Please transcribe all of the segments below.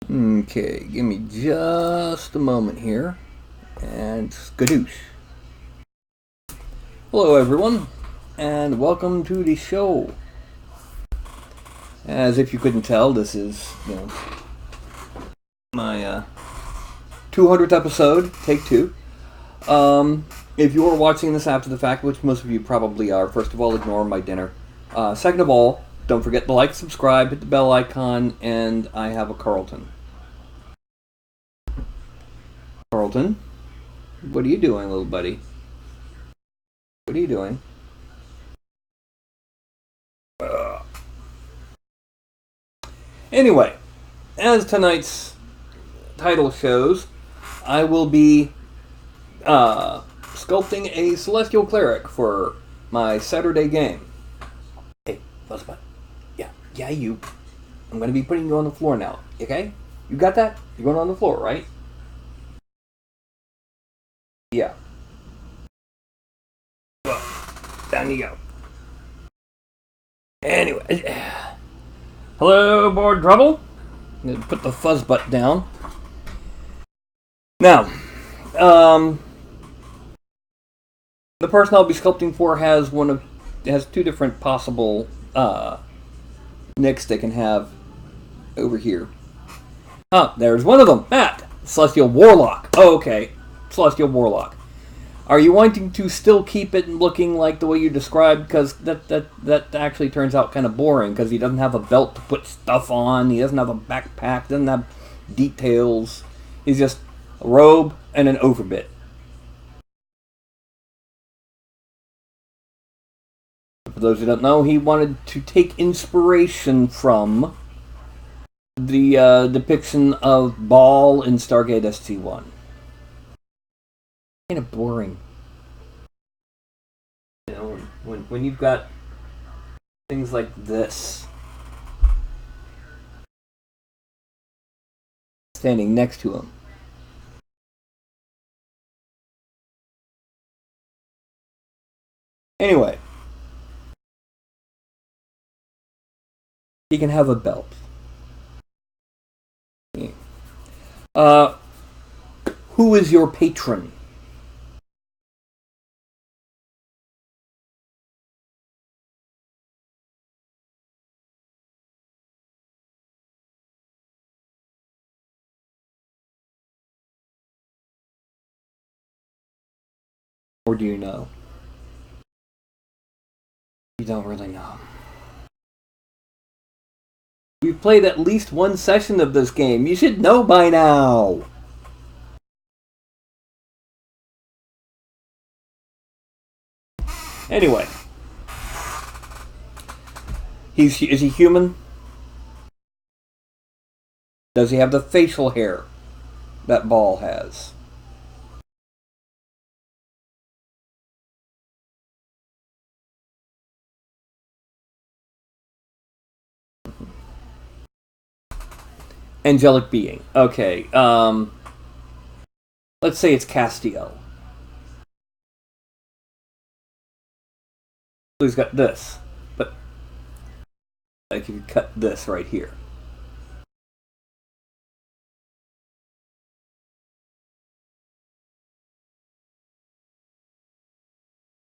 Okay, give me just a moment here. And skadoosh. Hello, everyone, and welcome to the show. As if you couldn't tell, this is, my 200th episode, take two. If you are watching this after the fact, which most of you probably are, first of all, ignore my dinner. Second of all, don't forget to like, subscribe, hit the bell icon, and I have a Carlton. Carlton, what are you doing, little buddy? What are you doing? Anyway, as tonight's title shows, I will be sculpting a Celestial Cleric for my Saturday game. Hey, Fuzzbutt. Yeah, you. I'm going to be putting you on the floor now, okay? You got that? You're going on the floor, right? Yeah. Well, down you go. Anyway. Hello, Board Trouble. I'm going to put the Fuzzbutt down. Now, the person I'll be sculpting for has two different possible nicks they can have over here. There's one of them. Matt, Celestial Warlock. Oh, okay, Celestial Warlock. Are you wanting to still keep it looking like the way you described? Because that actually turns out kind of boring. Because he doesn't have a belt to put stuff on. He doesn't have a backpack. Doesn't have details. He's just a robe and an overbit. For those who don't know, he wanted to take inspiration from the depiction of Baal in Stargate SG-1. Kind of boring. You know, when you've got things like this standing next to him. Anyway, he can have a belt. Who is your patron? Or do you know? You don't really know. We've played at least one session of this game. You should know by now. Anyway. Is he human? Does he have the facial hair that Baal has? Angelic being. Okay. Let's say it's Castiel. So he's got this. But like if you cut this right here.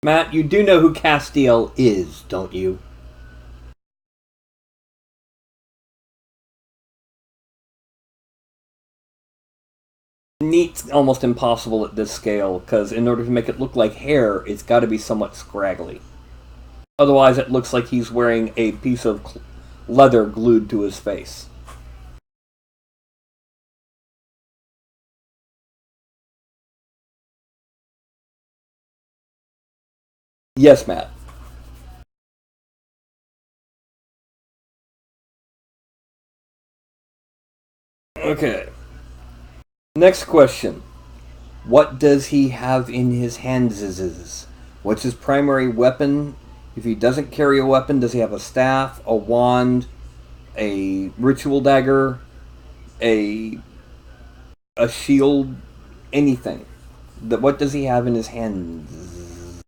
Matt, you do know who Castiel is, don't you? Neat's almost impossible at this scale, because in order to make it look like hair, it's got to be somewhat scraggly. Otherwise, it looks like he's wearing a piece of leather glued to his face. Yes, Matt. Okay. Next question. What does he have in his hands? What's his primary weapon? If he doesn't carry a weapon, does he have a staff, a wand, a ritual dagger, a shield, anything? What does he have in his hands?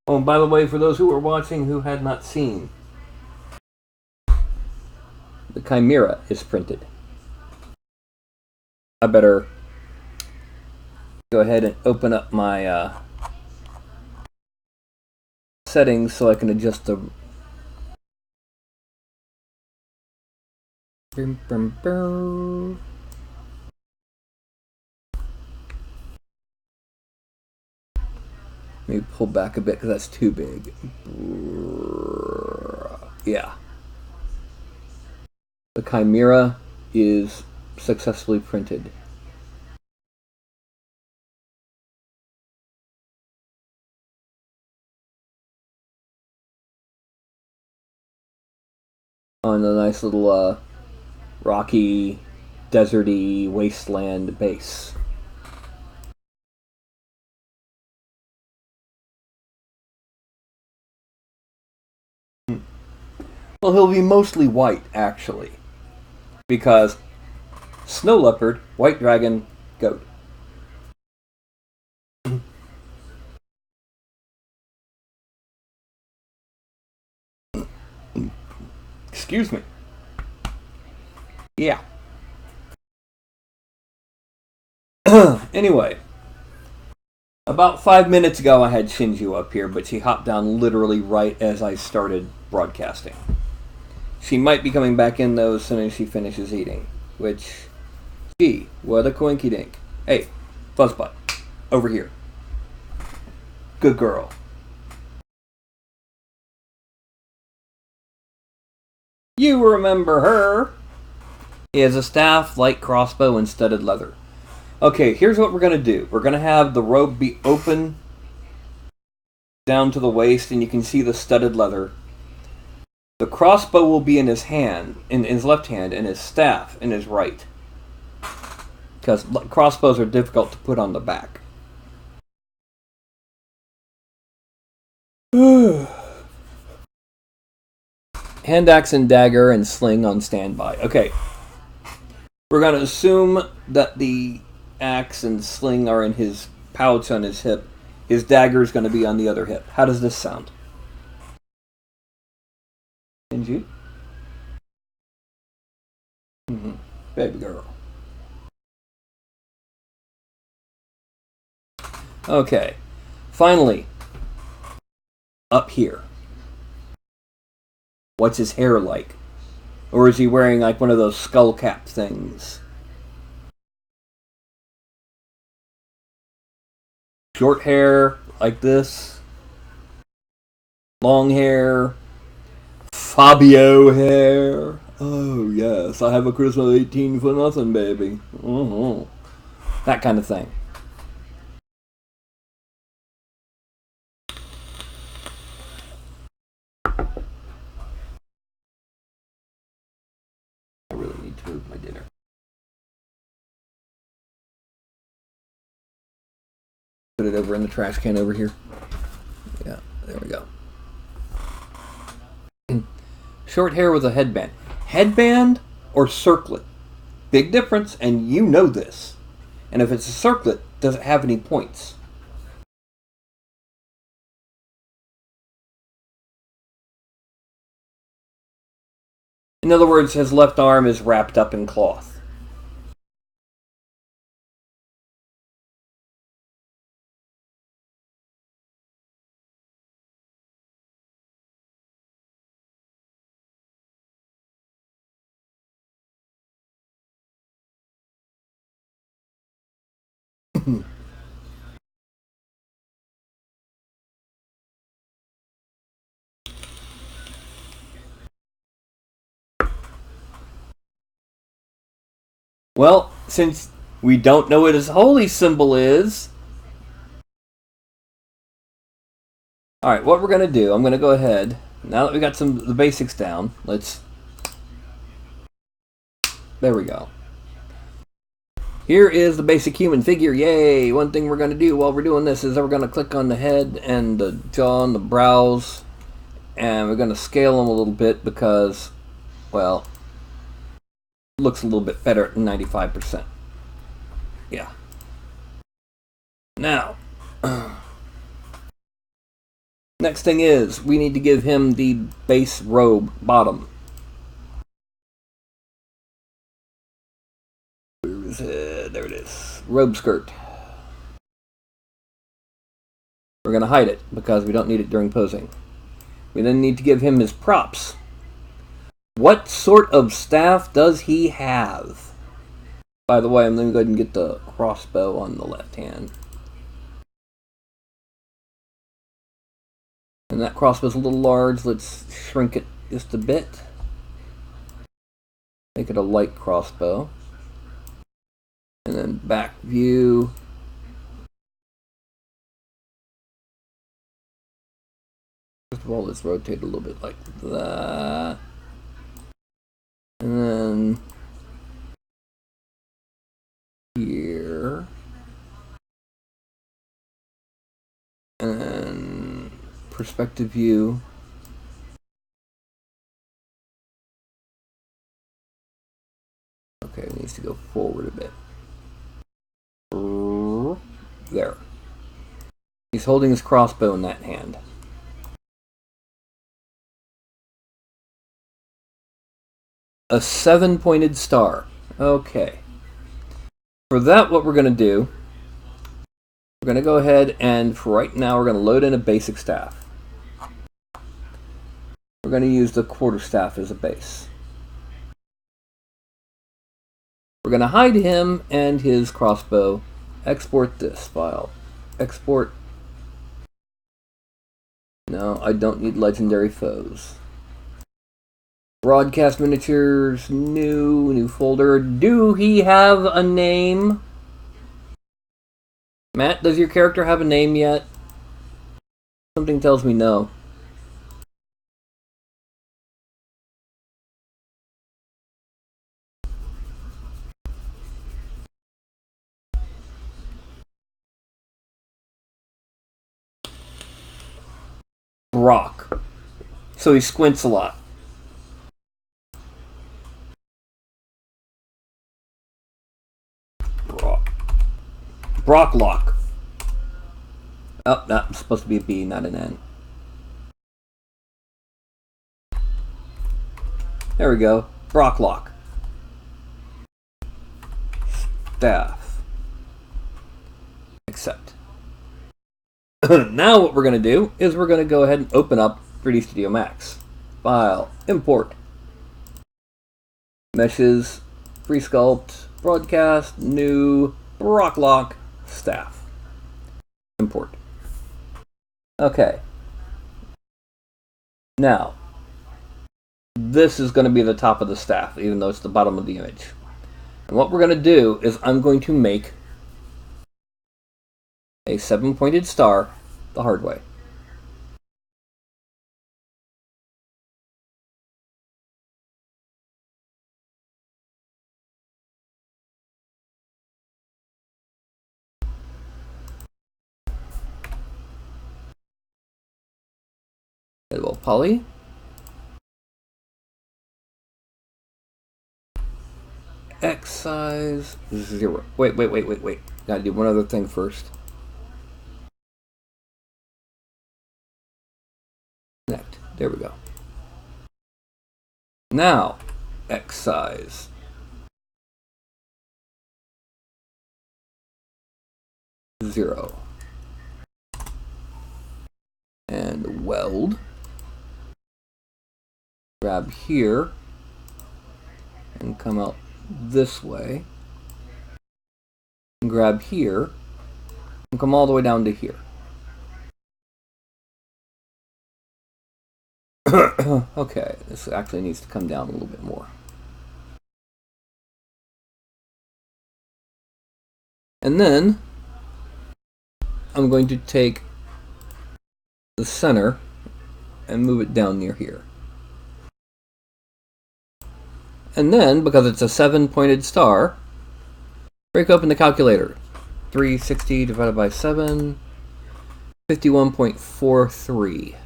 Oh, and by the way, for those who are watching who had not seen, Chimera is printed. I better go ahead and open up my settings so I can adjust the... Let me pull back a bit because that's too big. Yeah. The Chimera is successfully printed. On a nice little rocky, deserty, wasteland base. Well, he'll be mostly white, actually. Because snow leopard, white dragon, goat. Excuse me. Yeah. Anyway. About 5 minutes ago I had Shinju up here, but she hopped down literally right as I started broadcasting. She might be coming back in, though, as soon as she finishes eating. Which, gee, what a coinky dink. Hey, Fuzzbutt, over here. Good girl. You remember her. He has a staff, light crossbow, and studded leather. Okay, here's what we're going to do. We're going to have the robe be open down to the waist, and you can see the studded leather. The crossbow will be in his hand, in his left hand, and his staff in his right. Because crossbows are difficult to put on the back. Hand axe and dagger and sling on standby. Okay. We're going to assume that the axe and sling are in his pouch on his hip. His dagger is going to be on the other hip. How does this sound? Shinju? Baby girl. Okay. Finally. Up here. What's his hair like? Or is he wearing like one of those skull cap things? Short hair, like this. Long hair. Fabio hair. Oh, yes, I have a charisma 18 for nothing, baby. That kind of thing. I really need to move my dinner. Put it over in the trash can over here. Yeah, there we go. Short hair with a headband. Headband or circlet? Big difference, and you know this. And if it's a circlet, does it have any points? In other words, his left arm is wrapped up in cloth. Well, since we don't know what his holy symbol is... Alright, what we're going to do, I'm going to go ahead, now that we got the basics down, let's... There we go. Here is the basic human figure, yay! One thing we're going to do while we're doing this is that we're going to click on the head and the jaw and the brows, and we're going to scale them a little bit because, well... looks a little bit better at 95%. Yeah. Now, next thing is, we need to give him the base robe bottom. There it is. Robe skirt. We're going to hide it because we don't need it during posing. We then need to give him his props. What sort of staff does he have? By the way, I'm going to go ahead and get the crossbow on the left hand. And that crossbow's a little large. Let's shrink it just a bit. Make it a light crossbow. And then back view. First of all, let's rotate a little bit like that. And then here. And then perspective view. Okay, it needs to go forward a bit. There. He's holding his crossbow in that hand. A 7-pointed star. Okay. For that, what we're going to do, we're going to go ahead and, for right now, we're going to load in a basic staff. We're going to use the quarterstaff as a base. We're going to hide him and his crossbow. Export this file. Export. No, I don't need legendary foes. Broadcast miniatures, new folder. Do he have a name? Matt, does your character have a name yet? Something tells me no. Brock. So he squints a lot. Brocklock. Oh, that's supposed to be a B, not an N. There we go. Brocklock. Staff. Accept. Now what we're going to do is we're going to go ahead and open up 3D Studio Max. File. Import. Meshes. Free Sculpt. Broadcast. New. Brocklock. Staff. Import. Okay. Now, this is going to be the top of the staff, even though it's the bottom of the image. And what we're going to do is I'm going to make a 7-pointed star the hard way. Well, poly. X size 0. Wait. Gotta do one other thing first. Connect. There we go. Now, X size 0. And weld. Grab here and come out this way. And grab here and come all the way down to here. Okay, this actually needs to come down a little bit more. And then I'm going to take the center and move it down near here. And then, because it's a 7-pointed star, break open the calculator. 360 divided by 7, 51.43.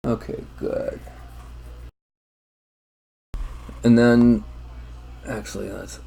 Okay, good. And then, actually, that's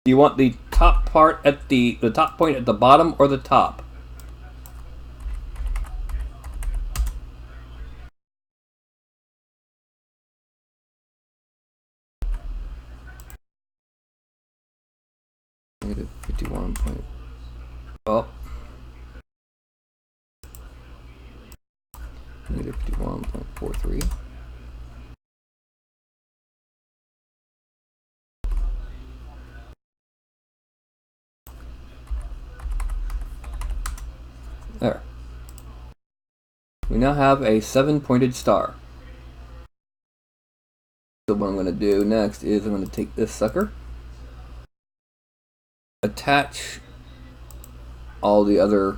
do you want the top part at the top point at the bottom or the top? Negative 51 point. Oh. Negative 51.43. There. We now have a 7-pointed star. So what I'm going to do next is I'm going to take this sucker, attach all the other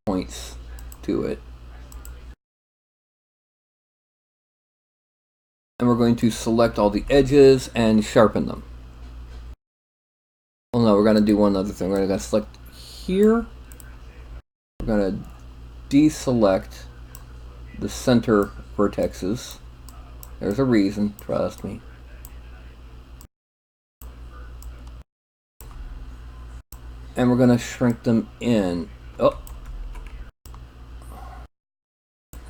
points to it, and we're going to select all the edges and sharpen them. Well, no, we're going to do one other thing. We're going to select here. We're going to deselect the center vertexes. There's a reason, trust me. And we're going to shrink them in. Oh.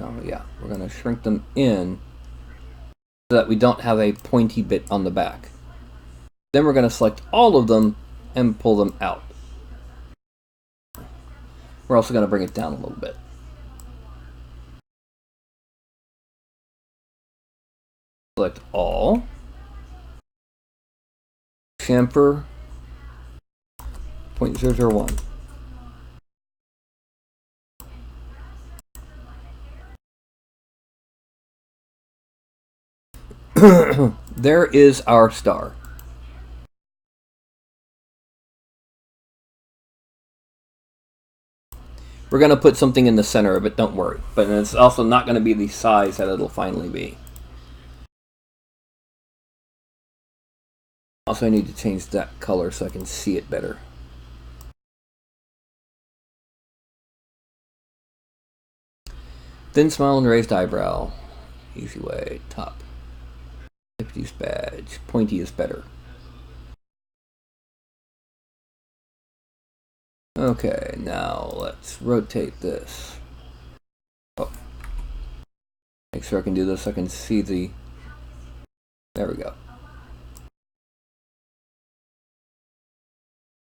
Oh, yeah. We're going to shrink them in so that we don't have a pointy bit on the back. Then we're going to select all of them and pull them out. We're also going to bring it down a little bit. Select all. Chamfer 0.001. There is our star. We're going to put something in the center of it, don't worry. But it's also not going to be the size that it'll finally be. Also, I need to change that color so I can see it better. Thin smile and raised eyebrow. Easy way. Top. 50's badge. Pointy is better. Okay, now let's rotate this. Oh. Make sure I can do this so I can see the... There we go.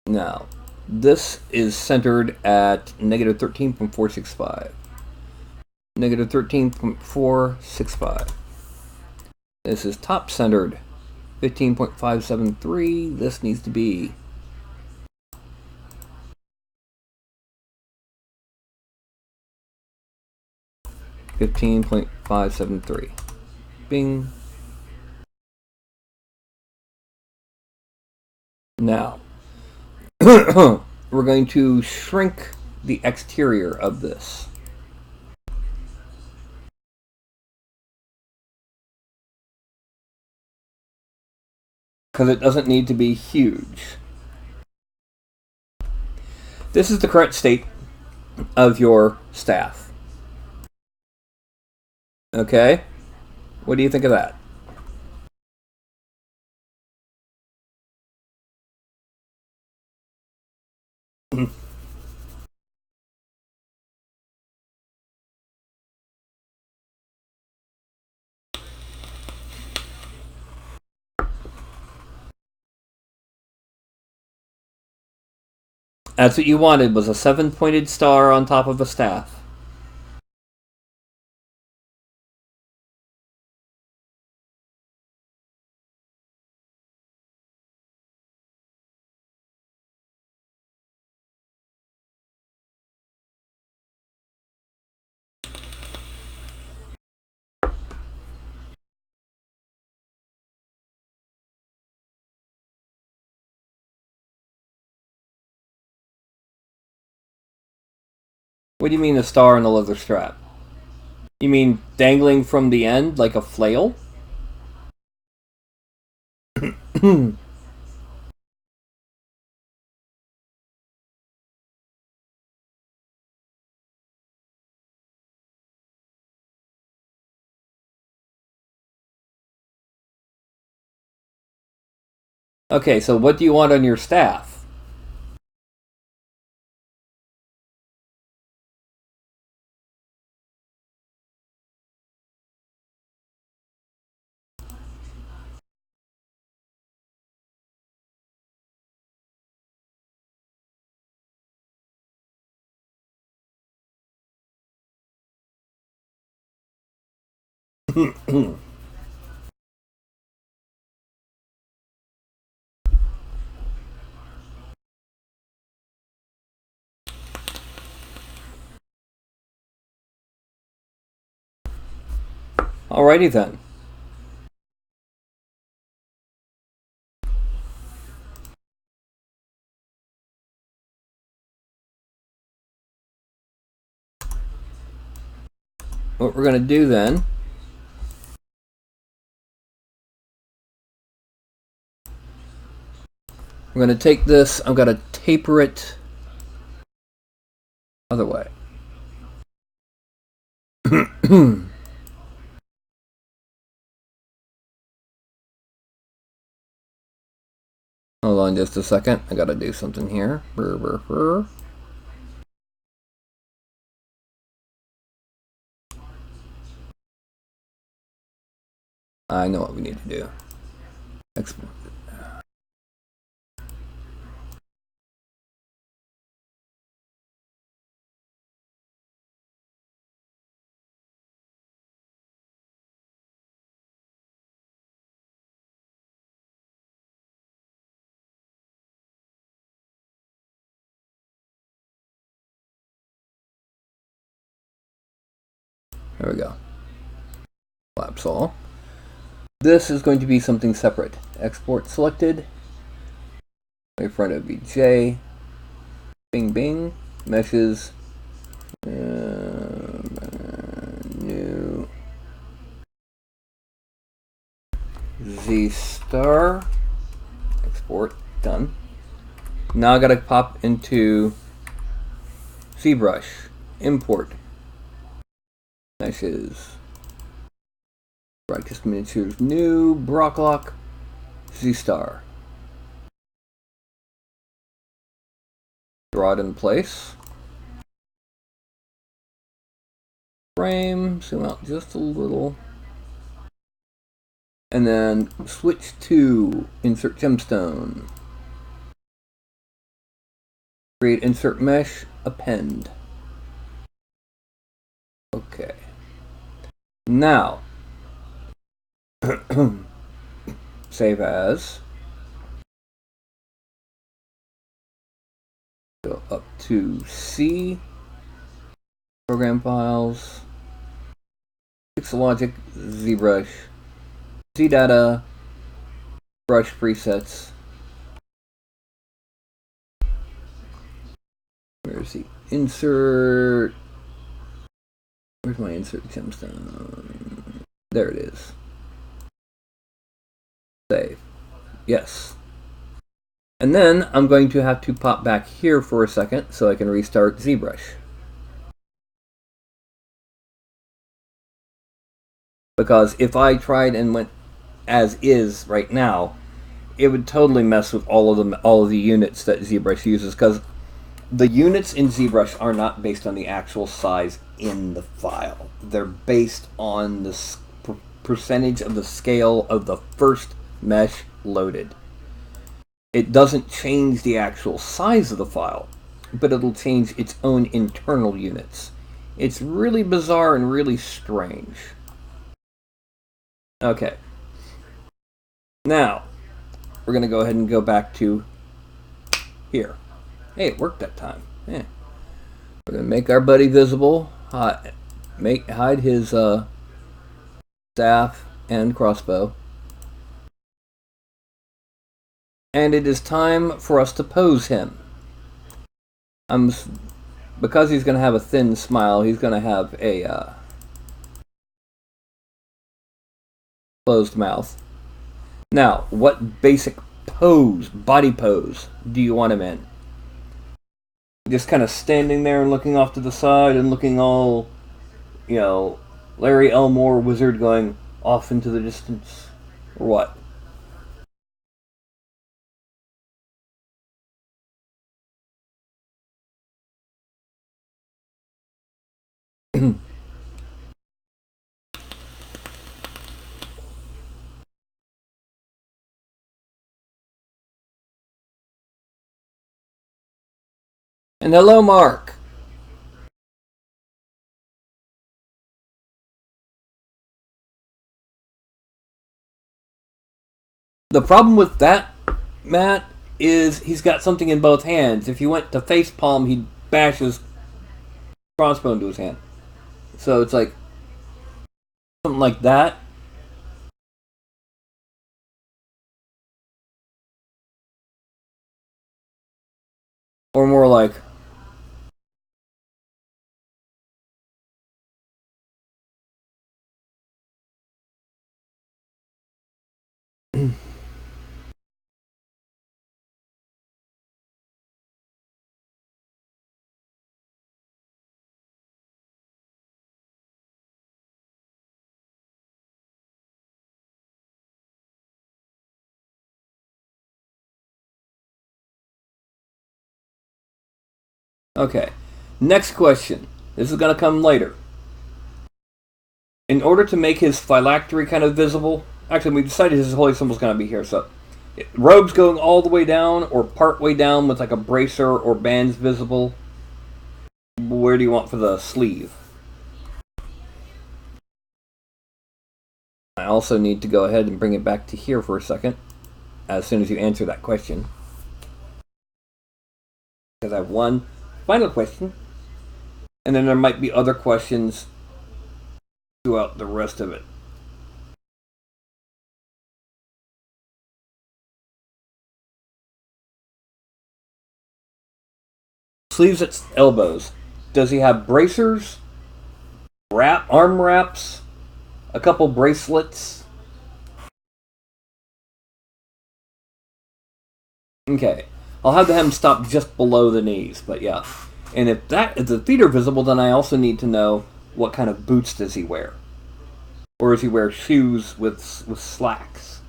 Now, this is centered at negative 13.465. Negative 13.465. This is top centered. 15.573. This needs to be 15.573. Bing. Now, we're going to shrink the exterior of this. Because it doesn't need to be huge. This is the current state of your staff. Okay? What do you think of that? That's what you wanted, was a 7-pointed star on top of a staff. What do you mean a star and a leather strap? You mean dangling from the end like a flail? Okay, so what do you want on your staff? Alrighty then. What we're going to do then, we're going to take this, I'm going to taper it other way. Hold on just a second. I gotta do something here. Brr, brr, brr. I know what we need to do. Export. There we go. Collapse all. This is going to be something separate. Export selected. In front of BJ. Bing bing. Meshes. New. Z star. Export. Done. Now I gotta pop into ZBrush. Import. Meshes. Brightest miniatures. New. Brocklock. Z star. Draw it in place. Frame. Zoom out just a little. And then switch to insert gemstone. Create insert mesh. Append. Okay. Now, save as. Go up to C. Program files. Pixelogic. ZBrush. ZData. Brush presets. Where's the insert? Where's my insert gemstone? There it is. Save. Yes. And then I'm going to have to pop back here for a second so I can restart ZBrush. Because if I tried and went as is right now, it would totally mess with all of the units that ZBrush uses, because the units in ZBrush are not based on the actual size in the file. They're based on the percentage of the scale of the first mesh loaded. It doesn't change the actual size of the file, but it'll change its own internal units. It's really bizarre and really strange. Okay. Now, we're going to go ahead and go back to here. Hey, it worked that time. Yeah. We're going to make our buddy visible. Hide his staff and crossbow. And it is time for us to pose him. I'm because he's going to have a thin smile, he's going to have a closed mouth. Now, what basic pose, body pose, do you want him in? Just kind of standing there and looking off to the side and looking all, Larry Elmore wizard going off into the distance? Or what? And hello, Mark. The problem with that, Matt, is he's got something in both hands. If you went to face palm, he'd bash his crossbow into his hand. So it's like something like that. Or more like, okay. Next question. This is going to come later. In order to make his phylactery kind of visible, actually, we decided his holy symbol's going to be here, so robes going all the way down or part way down with like a bracer or bands visible. Where do you want for the sleeve? I also need to go ahead and bring it back to here for a second as soon as you answer that question. Because I have one final question, and then there might be other questions throughout the rest of it. Sleeves at elbows. Does he have bracers? Arm wraps? A couple bracelets? Okay. I'll have to have him stop just below the knees, but yeah. And if the feet are visible, then I also need to know what kind of boots does he wear, or does he wear shoes with slacks?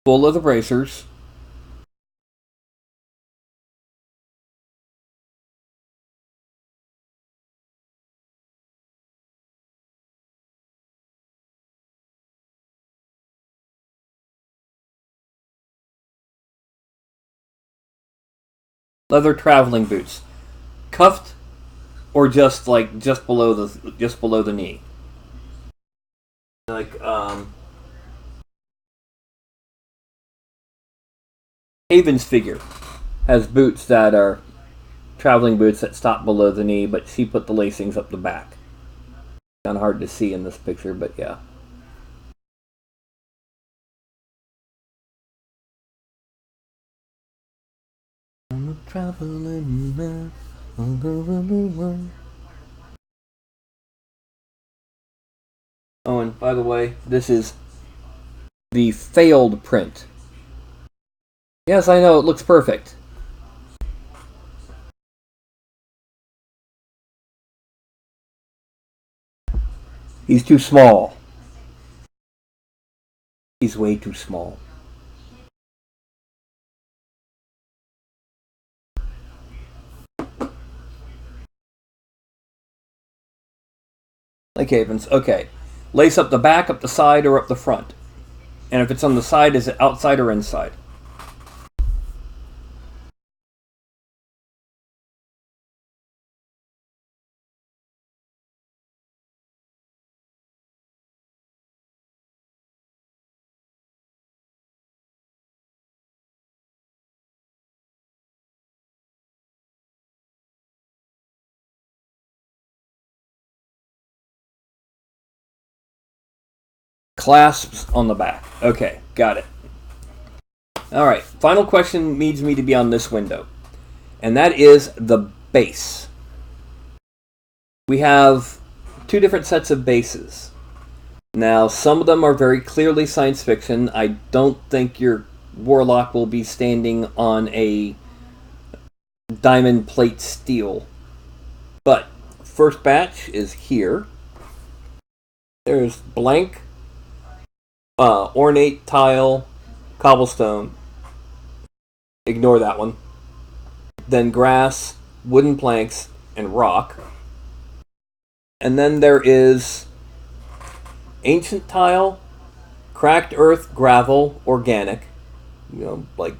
Full leather bracers, leather traveling boots, cuffed or just below the knee, like Haven's figure has boots that are traveling boots that stop below the knee, but she put the lacings up the back. Kind of hard to see in this picture, but yeah. I'm a traveling man all over the world. Oh, and by the way, this is the failed print. Yes, I know, it looks perfect. He's too small. He's way too small. Like Havens. Okay. Lace up the back, up the side, or up the front. And if it's on the side, is it outside or inside? clasps on the back. Okay, got it. All right, final question needs me to be on this window, and that is the base. We have two different sets of bases. Now, some of them are very clearly science fiction. I don't think your warlock will be standing on a diamond plate steel. But first batch is here. There's blank, ornate tile, cobblestone. Ignore that one. Then grass, wooden planks, and rock. And then there is ancient tile, cracked earth, gravel, organic. You know, like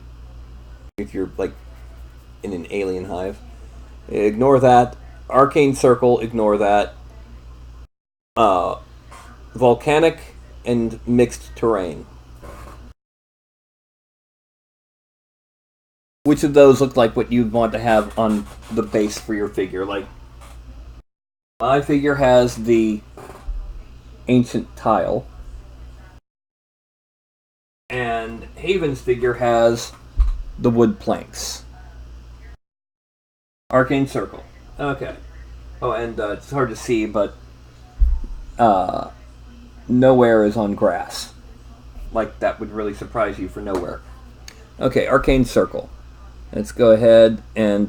if you're like in an alien hive. Ignore that. Arcane circle, ignore that. Volcanic and mixed terrain. Which of those look like what you'd want to have on the base for your figure? Like, my figure has the ancient tile, and Haven's figure has the wood planks. Arcane circle. Okay. Oh, and it's hard to see, but nowhere is on grass. Like, that would really surprise you for nowhere. Okay, arcane circle. Let's go ahead and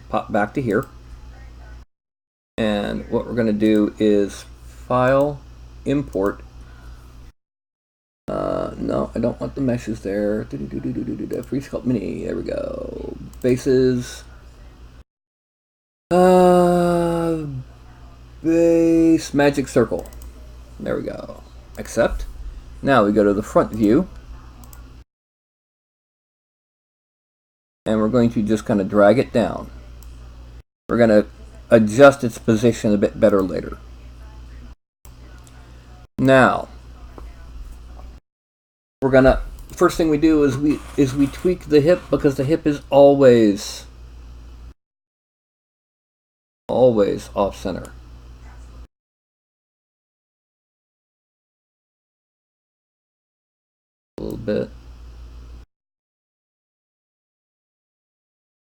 pop back to here. And what we're going to do is file, import. No, I don't want the meshes there. Free Sculpt Mini. There we go. Bases. Base magic circle. There we go. Accept. Now we go to the front view. And we're going to just kind of drag it down. We're going to adjust its position a bit better later. Now, we're going to, first thing we do is we tweak the hip, because the hip is always off center. A little bit.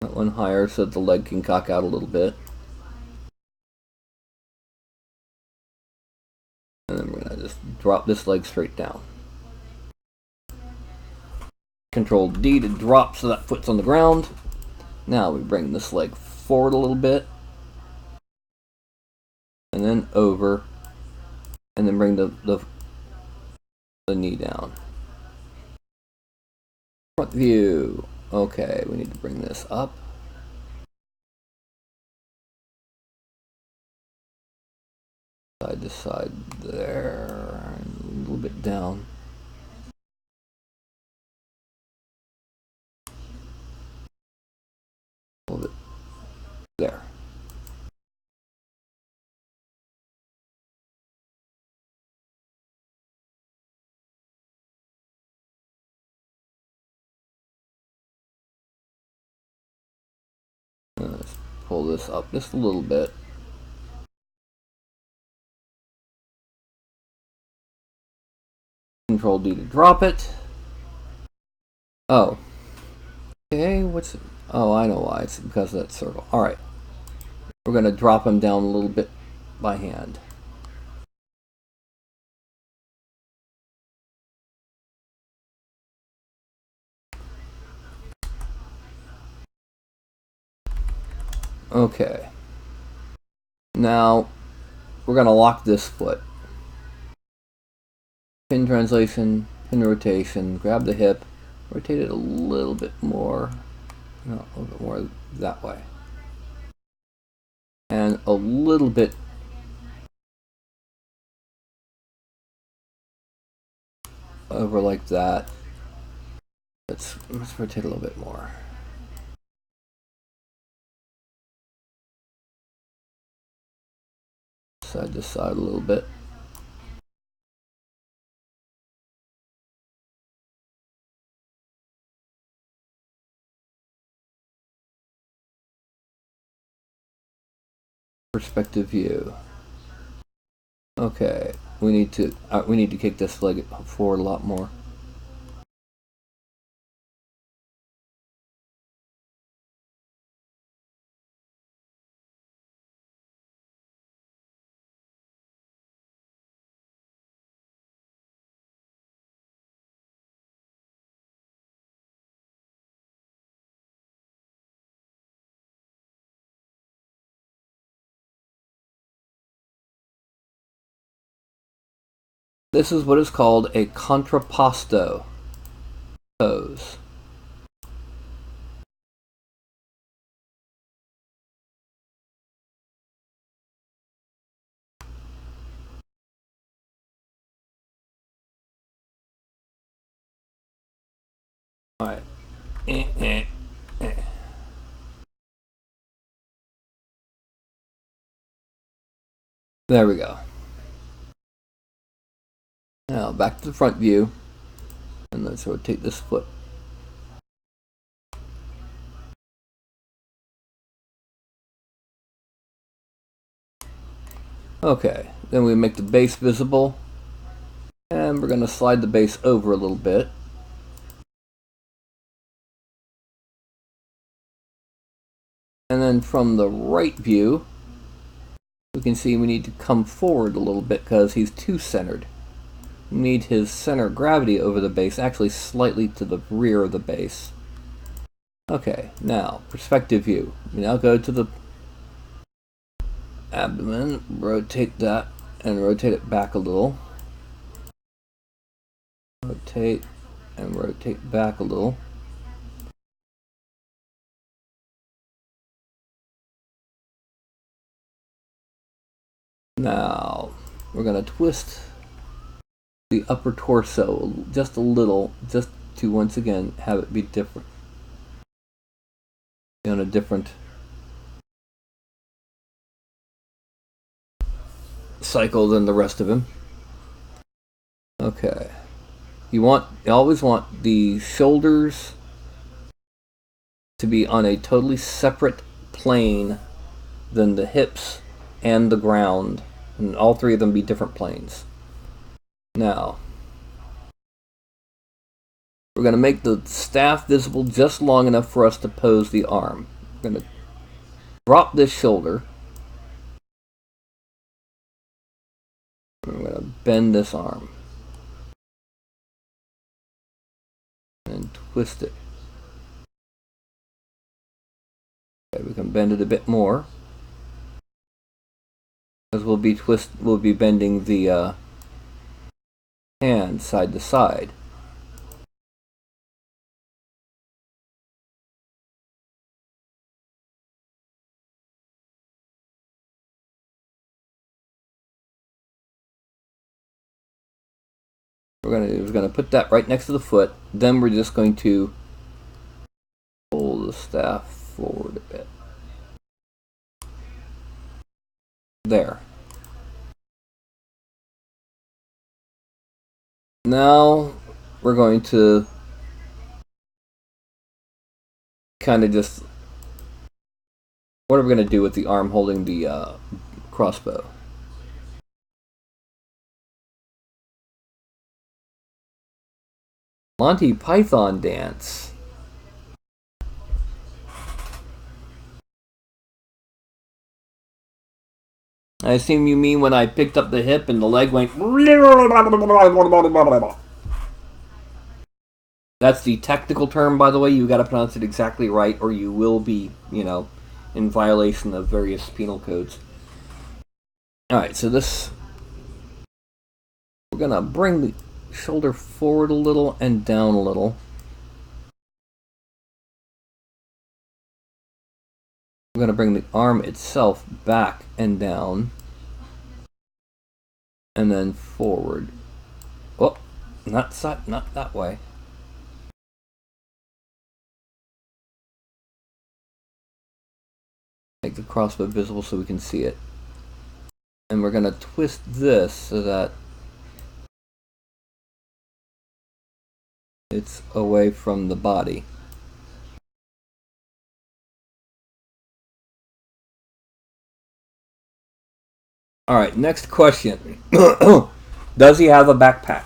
That one higher so that the leg can cock out a little bit. And then we're going to just drop this leg straight down. Control D to drop so that foot's on the ground. Now we bring this leg forward a little bit. And then over. And then bring the knee down. Front view. Okay, we need to bring this up. Side to side there. A little bit down. A little bit there. Let's pull this up just a little bit. Control D to drop it. Oh. Okay, what's it? Oh, I know why. It's because of that circle. Alright. We're going to drop him down a little bit by hand. Okay. Now, we're going to lock this foot. Pin translation, pin rotation, grab the hip, rotate it a little bit more. No, a little bit more that way. And a little bit over like that. Let's rotate a little bit more. Side to side a little bit. Perspective view. Okay, we need to kick this leg forward a lot more. This is what is called a contrapposto pose. Alright. There we go. Now back to the front view, and let's rotate this foot. Okay, then we make the base visible, and we're going to slide the base over a little bit. And then from the right view, we can see we need to come forward a little bit because he's too centered. We need his center of gravity over the base, actually slightly to the rear of the base. Okay, now, perspective view. We now go to the abdomen, rotate that, and rotate it back a little. Rotate, and rotate back a little. Now, we're going to twist the upper torso just a little, just to once again have it be different. On a different cycle than the rest of him. Okay. You always want the shoulders to be on a totally separate plane than the hips and the ground, and all three of them be different planes. Now, we're going to make the staff visible just long enough for us to pose the arm. We're going to drop this shoulder. We're going to bend this arm. And twist it. Okay, we can bend it a bit more. Because we'll be bending the hand side to side. We're gonna put that right next to the foot. Then we're just going to pull the staff forward a bit. There. Now we're going to kind of just... What are we going to do with the arm holding the crossbow? Monty Python dance. I assume you mean when I picked up the hip and the leg went... That's the technical term, by the way. You got to pronounce it exactly right, or you will be, in violation of various penal codes. Alright, so this... We're going to bring the shoulder forward a little and down a little. We're going to bring the arm itself back and down. And then forward. Oh, not that way. Make the crossbow visible so we can see it. And we're going to twist this so that it's away from the body. Alright, next question. Does he have a backpack?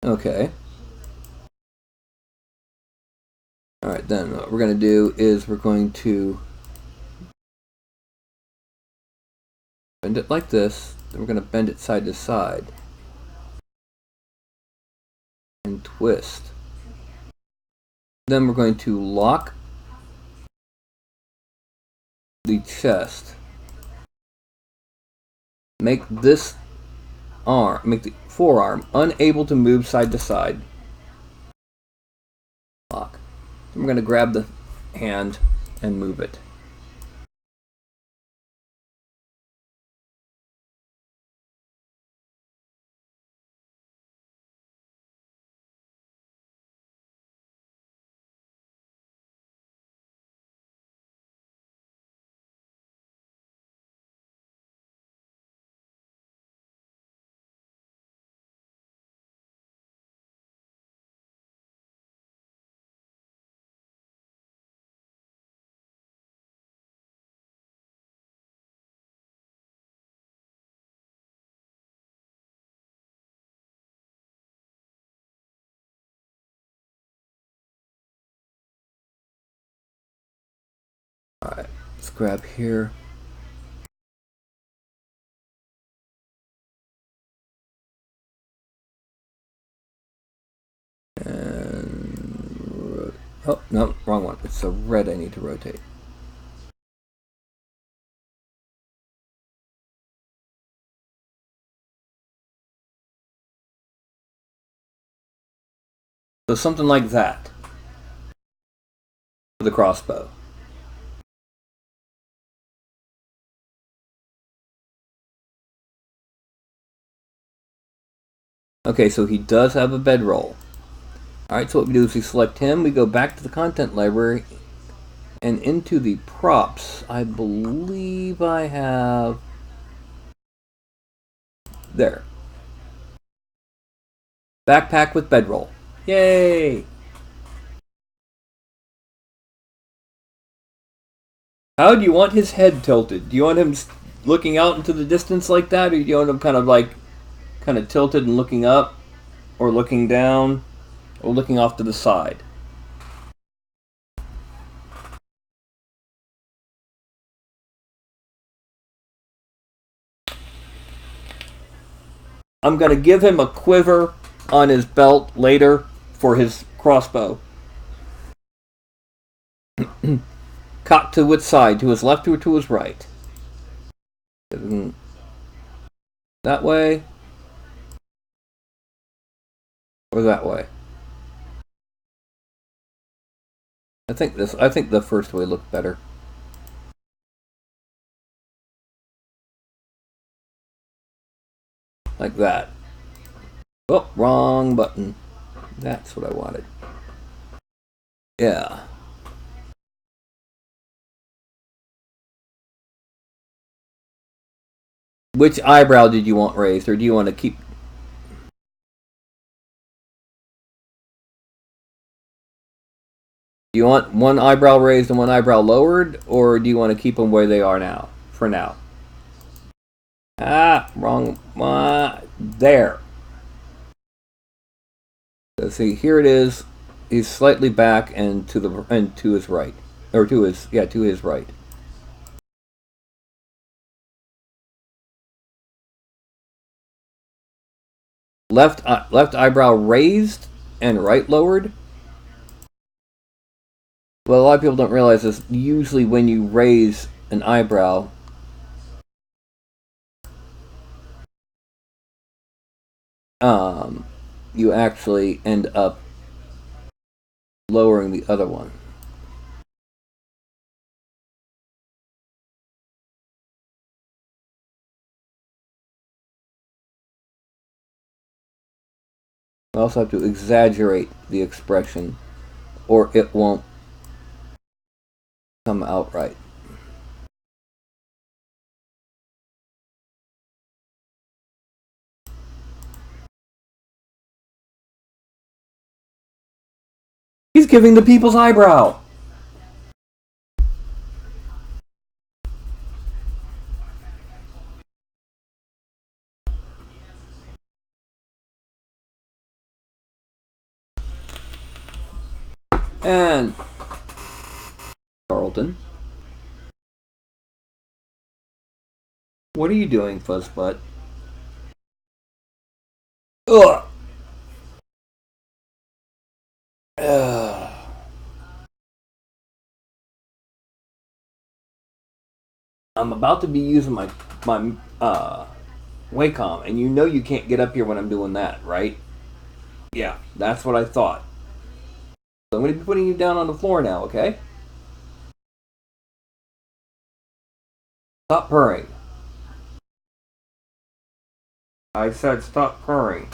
Okay. Alright, then what we're going to do is we're going to bend it like this. Then we're going to bend it side to side. And twist. Then we're going to lock the chest. Make this arm, make the forearm unable to move side to side. Lock. Then we're going to grab the hand and move it. Alright, let's grab here. And oh, no, wrong one. It's the red I need to rotate. So something like that for the crossbow. Okay, so he does have a bedroll. Alright, so what we do is we select him, we go back to the content library, and into the props, I believe I have... There. Backpack with bedroll. Yay! How do you want his head tilted? Do you want him looking out into the distance like that, or do you want him kind of tilted and looking up, or looking down, or looking off to the side? I'm going to give him a quiver on his belt later for his crossbow. Cocked to which side? To his left or to his right? That way? Or that way? I think the first way looked better. Like that. Oh, wrong button. That's what I wanted. Yeah. Which eyebrow did you want raised, or do you want to keep... Do you want one eyebrow raised and one eyebrow lowered, or do you want to keep them where they are now, for now? Ah, wrong. There. So see, here it is. He's slightly back and to his right, or to his right. Left eyebrow raised and right lowered. Well, a lot of people don't realize this. Usually, when you raise an eyebrow, you actually end up lowering the other one. You also have to exaggerate the expression, or it won't come out right. He's giving the people's eyebrow. And Carlton. What are you doing, Fuzzbutt? Ugh! I'm about to be using my Wacom, and you know you can't get up here when I'm doing that, right? Yeah, that's what I thought. So I'm going to be putting you down on the floor now, okay? Stop purring. I said stop purring.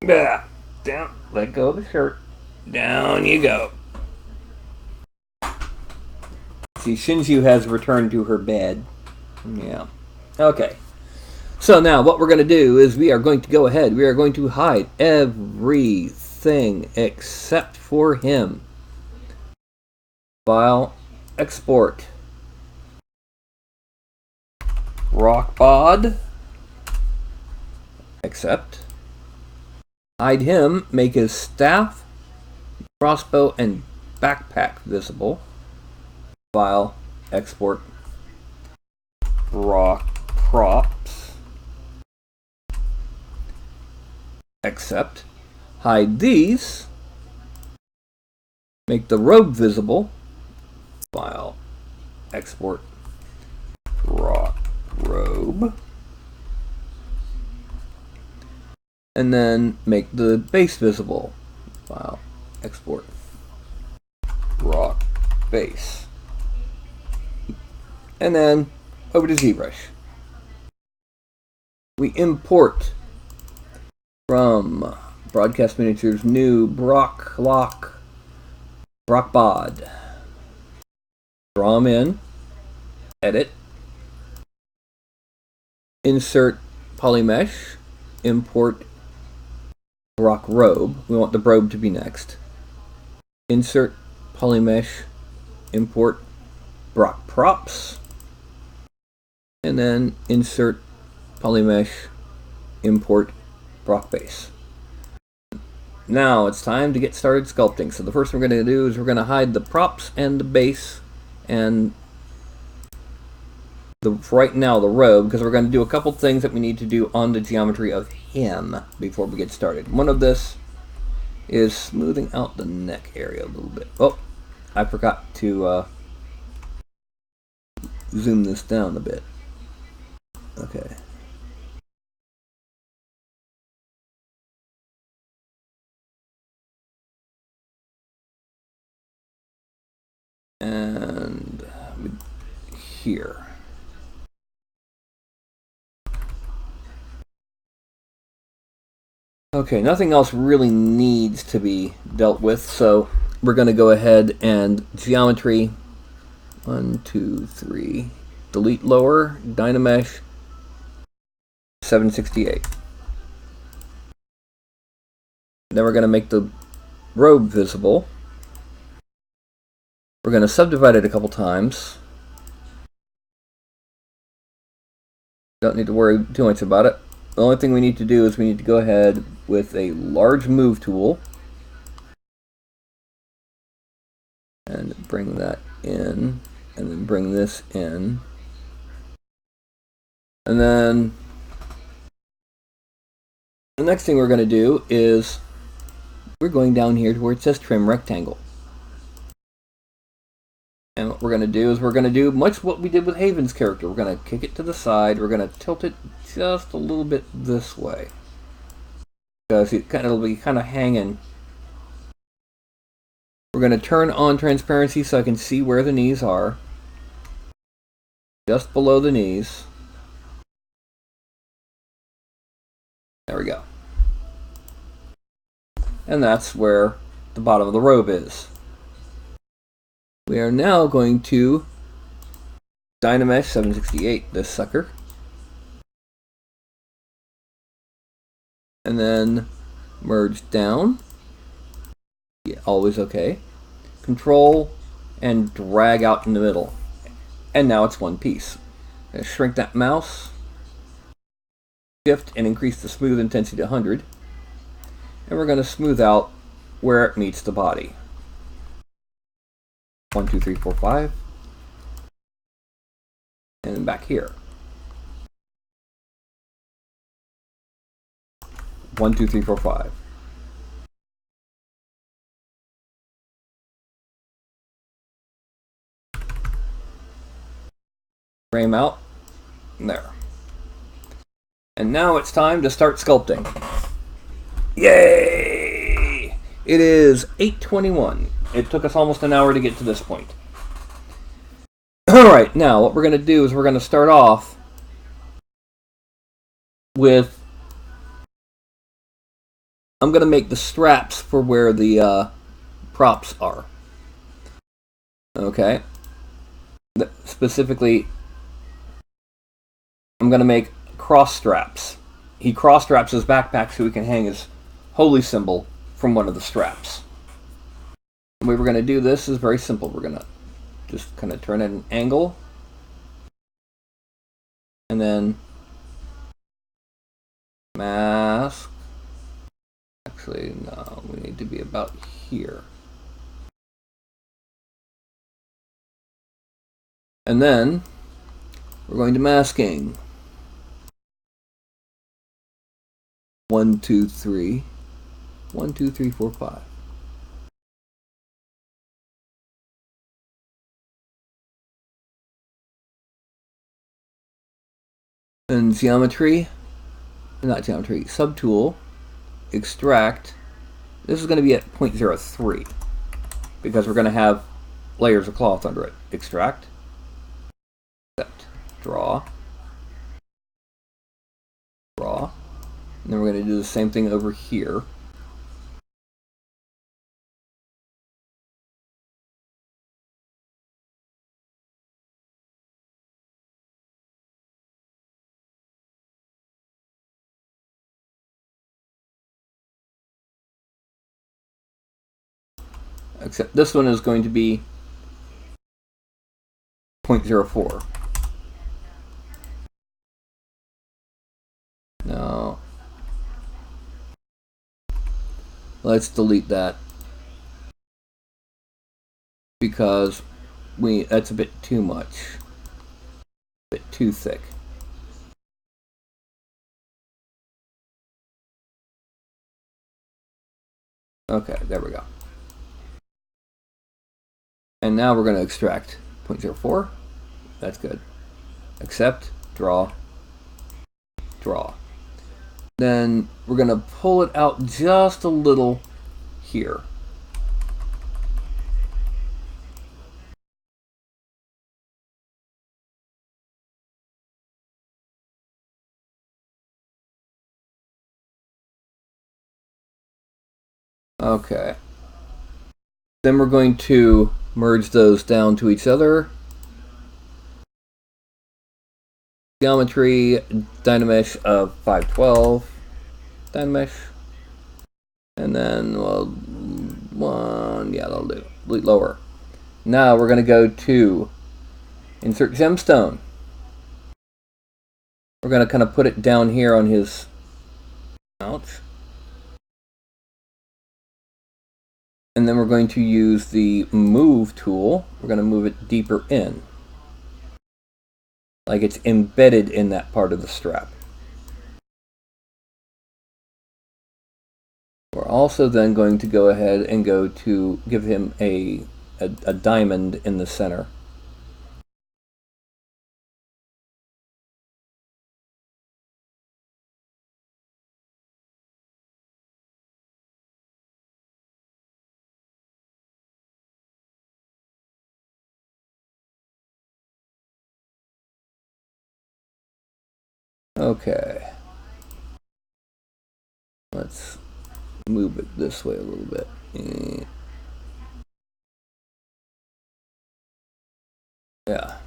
Yeah. Down. Let go of the shirt. Down you go. See, Shinju has returned to her bed. Yeah. Okay. So now what we're going to do is we are going to go ahead. We are going to hide everything except for him. File. Export. Rockbod. Accept. Hide him. Make his staff, crossbow, and backpack visible. File. Export. Rock props. Accept. Hide these. Make the robe visible. File. Export. Rock robe. And then make the base visible. File. Export. Rock base. And then over to ZBrush. We import from Broadcast Miniatures new Brockbod. Draw them in. Edit. Insert polymesh. Import Brock robe. We want the robe to be next. Insert polymesh. Import Brock props. And then insert polymesh. Import Brock base. Now it's time to get started sculpting. So the first thing we're going to do is we're going to hide the props and the base and right now the robe, because we're going to do a couple things that we need to do on the geometry of him before we get started. One of this is smoothing out the neck area a little bit. Oh, I forgot to zoom this down a bit. Okay. And here. Okay, nothing else really needs to be dealt with, so we're going to go ahead and geometry 1, 2, 3, delete lower, Dynamesh 768. Then we're going to make the robe visible. We're going to subdivide it a couple times. Don't need to worry too much about it. The only thing we need to do is we need to go ahead with a large move tool and bring that in, and then bring this in. And then the next thing we're going to do is we're going down here to where it says trim rectangle. And what we're going to do is we're going to do much what we did with Haven's character. We're going to kick it to the side. We're going to tilt it just a little bit this way, because it'll be kind of hanging. We're going to turn on transparency so I can see where the knees are. Just below the knees. There we go. And that's where the bottom of the robe is. We are now going to Dynamesh 768 this sucker. And then merge down. Yeah, always okay. Control and drag out in the middle. And now it's one piece. Shrink that mouse. Shift and increase the smooth intensity to 100. And we're going to smooth out where it meets the body. 1, 2, 3, 4, 5. And then back here. 1, 2, 3, 4, 5. Frame out. There. And now it's time to start sculpting. Yay! It is 8:21. It took us almost an hour to get to this point. Alright, now what we're going to do is we're going to start off with... I'm going to make the straps for where the props are. Okay. Specifically, I'm going to make cross straps. He cross straps his backpack so he can hang his holy symbol from one of the straps. The way we're going to do this is very simple. We're going to just kind of turn at an angle. And then mask. Actually, no, we need to be about here. And then we're going to masking. 1, 2, 3. 1, 2, 3, 4, 5. And geometry, not geometry, subtool, extract. This is going to be at 0.03 because we're going to have layers of cloth under it. Extract, accept, draw, draw. And then we're going to do the same thing over here. Except this one is going to be 0.04. Now, let's delete that because that's a bit too much, a bit too thick. Okay, there we go. And now we're going to extract 0.04. That's good. Accept, draw, draw. Then we're going to pull it out just a little here. Okay. Then we're going to merge those down to each other. Geometry, Dynamesh of 512. Dynamesh. And then, well, one, yeah, that'll do. Lower. Now we're going to go to insert gemstone. We're going to kind of put it down here on his mount. And then we're going to use the move tool. We're going to move it deeper in. Like it's embedded in that part of the strap. We're also then going to go ahead and go to give him a diamond in the center. Okay. Let's move it this way a little bit. Yeah.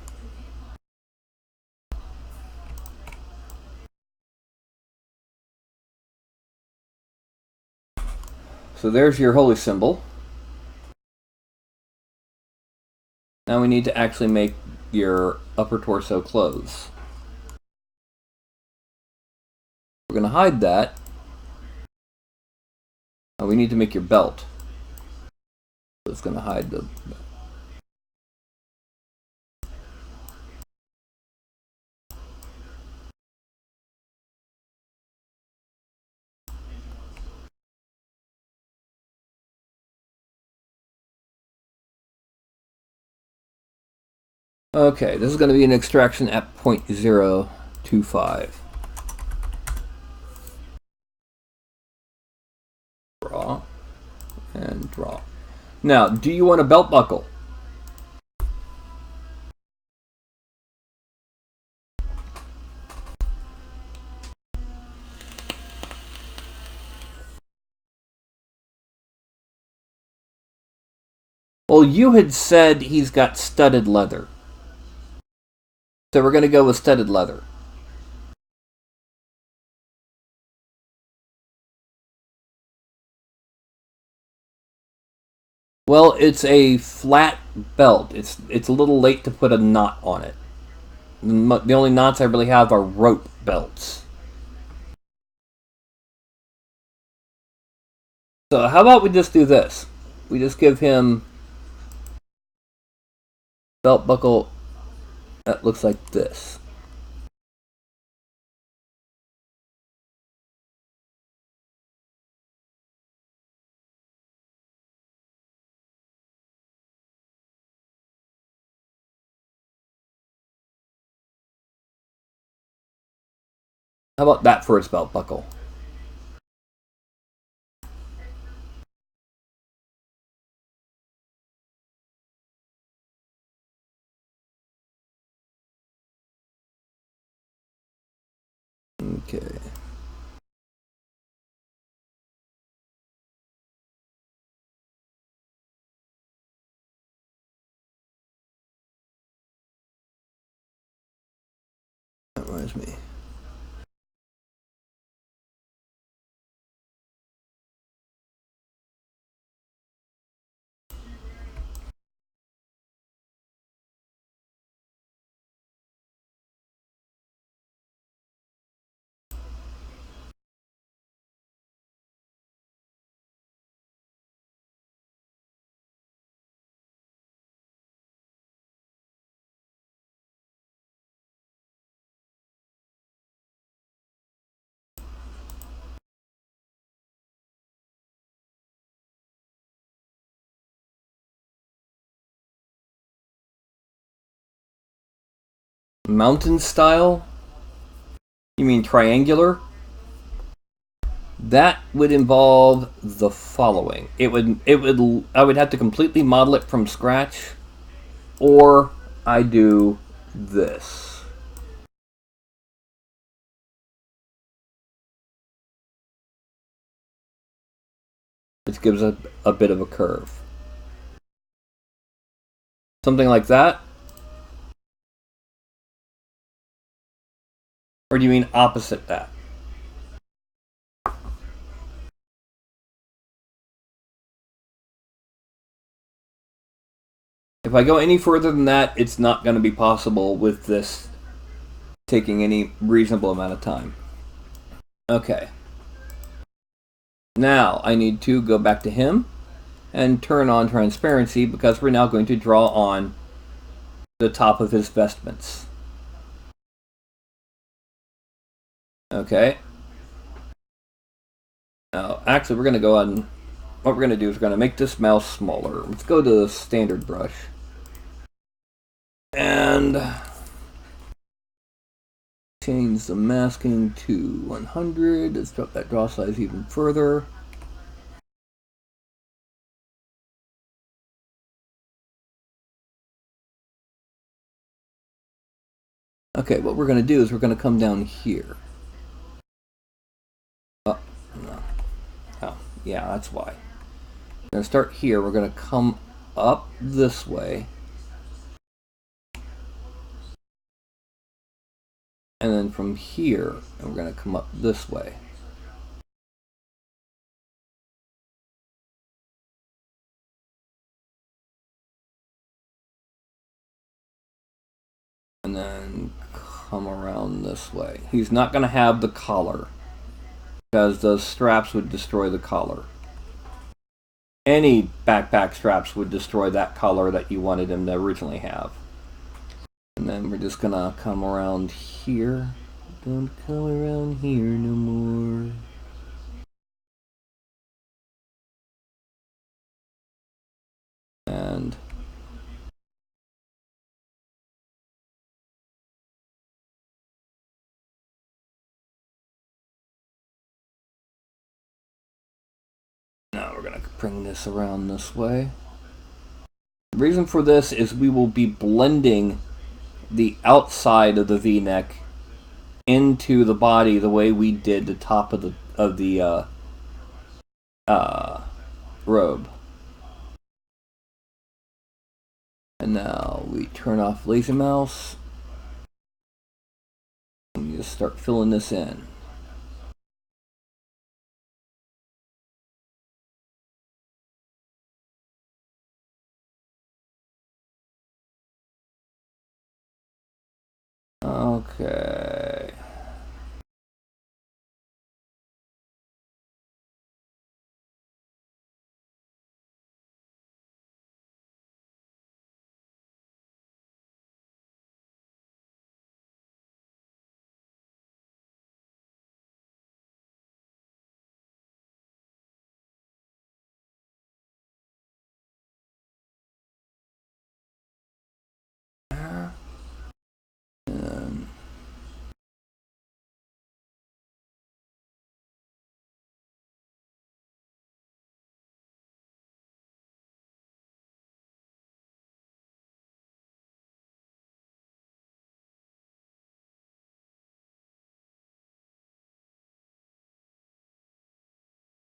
So there's your holy symbol. Now we need to actually make your upper torso clothes. We're going to hide that. We need to make your belt. It's going to hide the... Okay, this is going to be an extraction at 0.025. Draw and draw. Now, do you want a belt buckle? Well, you had said he's got studded leather. So we're going to go with studded leather. Well, it's a flat belt. It's a little late to put a knot on it. The only knots I really have are rope belts. So how about we just do this? We just give him belt buckle that looks like this. How about that for his belt buckle? Okay. That reminds me. Mountain style? You mean triangular? That would involve the following. I would have to completely model it from scratch, or I do this. Which gives a bit of a curve. Something like that? Or do you mean opposite that? If I go any further than that, it's not going to be possible with this taking any reasonable amount of time. Okay. Now I need to go back to him and turn on transparency because we're now going to draw on the top of his vestments. Okay. Now, actually, we're going to go on. What we're going to do is we're going to make this mouse smaller. Let's go to the standard brush. And change the masking to 100. Let's drop that draw size even further. Okay, what we're going to do is we're going to come down here. Oh, no. Oh, yeah, that's why. We're going to start here. We're going to come up this way. And then from here, and we're going to come up this way. And then come around this way. He's not going to have the collar, because those straps would destroy the collar. any backpack straps would destroy that color that you wanted them to originally have. And then we're just gonna come around here. Don't come around here no more. And now we're gonna bring this around this way. The reason for this is we will be blending the outside of the V-neck into the body the way we did the top of the robe. And now we turn off lazy mouse and you just start filling this in. Okay.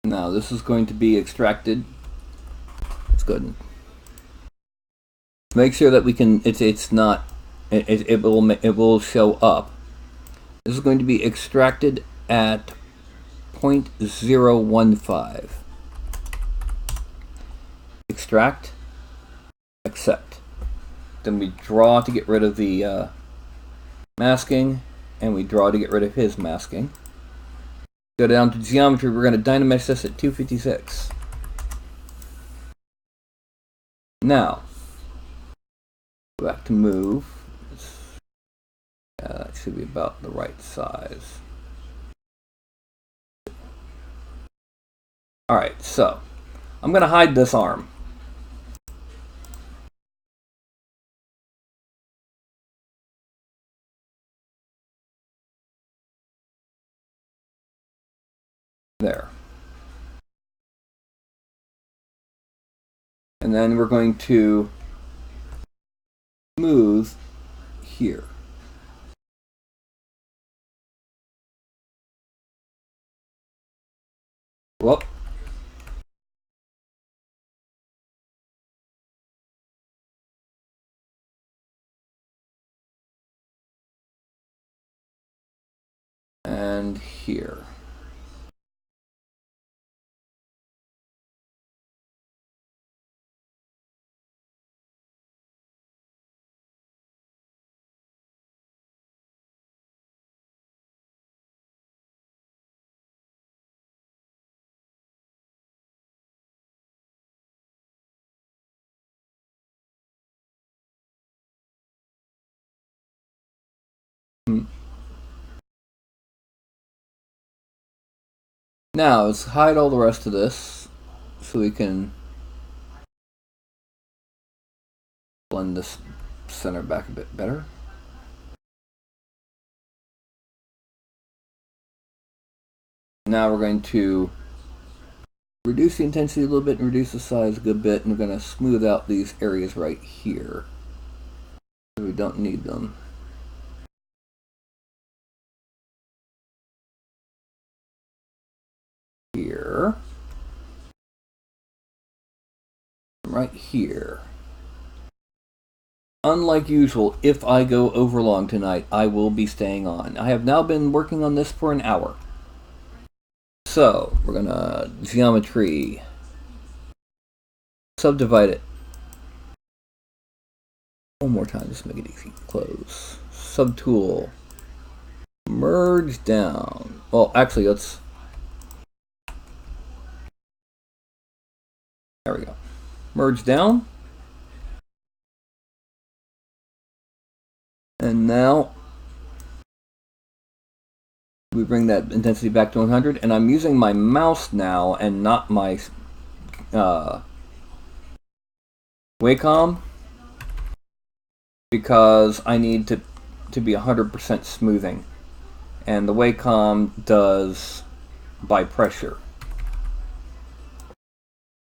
Now this is going to be extracted. It's good. Make sure that we can. It's not. It will show up. This is going to be extracted at 0.015. Extract. Accept. Then we draw to get rid of the masking, and we draw to get rid of his masking. Go down to geometry. We're going to dynamesh this at 256. Now, go back to move. That should be about the right size. Alright, so I'm going to hide this arm. There. And then we're going to smooth here. Whoop. And here. Now let's hide all the rest of this so we can blend this center back a bit better. Now we're going to reduce the intensity a little bit and reduce the size a good bit, and we're going to smooth out these areas right here. We don't need them. Here. Right here. Unlike usual, if I go over long tonight, I will be staying on. I have now been working on this for an hour. So, we're gonna geometry, subdivide it. One more time, just make it easy. Close. Subtool. Merge down. Well, actually, let's There we go. Merge down. And now we bring that intensity back to 100. And I'm using my mouse now and not my Wacom, because I need to be 100% smoothing. And the Wacom does by pressure.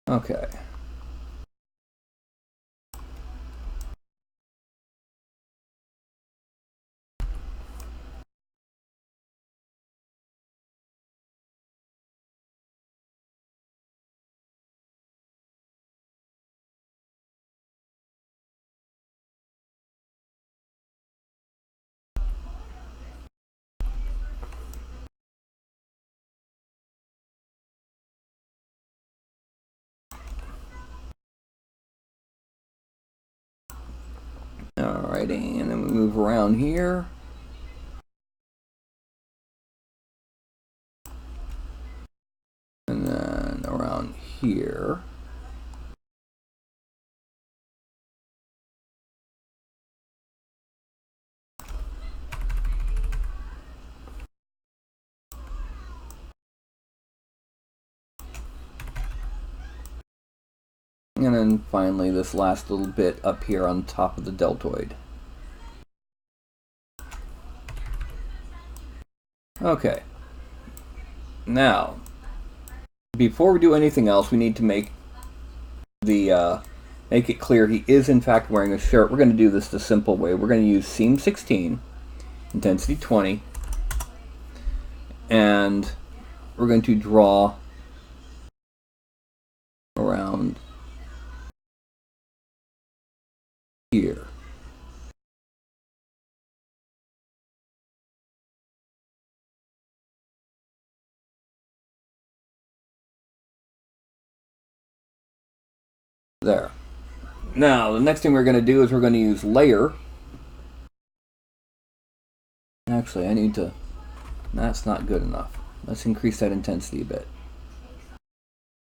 Okay. Alrighty, and then we move around here. And then around here. And then finally this last little bit up here on top of the deltoid. Okay. Now, before we do anything else, we need to make it clear he is in fact wearing a shirt. We're going to do this the simple way. We're going to use seam 16, intensity 20, and we're going to draw around here. There. Now, the next thing we're going to do is we're going to use layer. Actually, I need to... That's not good enough. Let's increase that intensity a bit.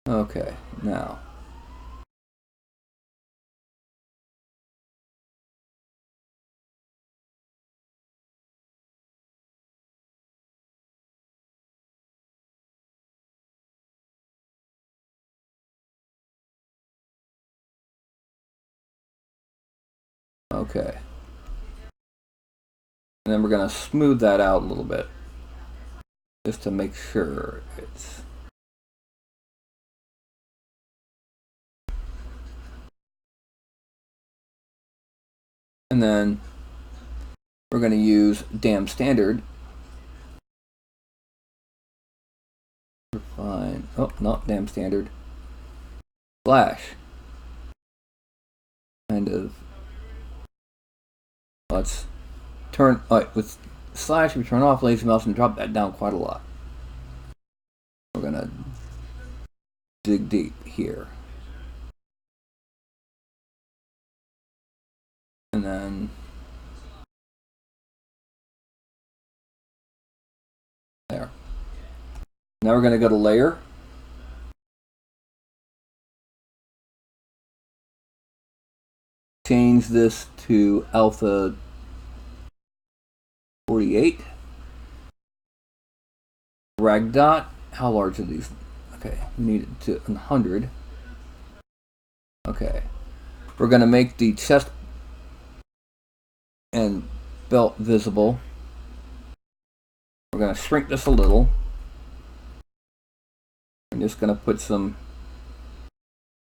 Okay, now. Okay. And then we're going to smooth that out a little bit, just to make sure it's... And then we're going to use dam standard. Fine. Oh, not dam standard. Slash. Kind of. Let's turn... with slash, we turn off lazy mouse and drop that down quite a lot. We're going to dig deep here. And then... There. Now we're going to go to layer. Change this to alpha 48. Rag dot. How large are these? Okay, we need it to 100. Okay. We're going to make the chest and belt visible. We're going to shrink this a little. I'm just going to put some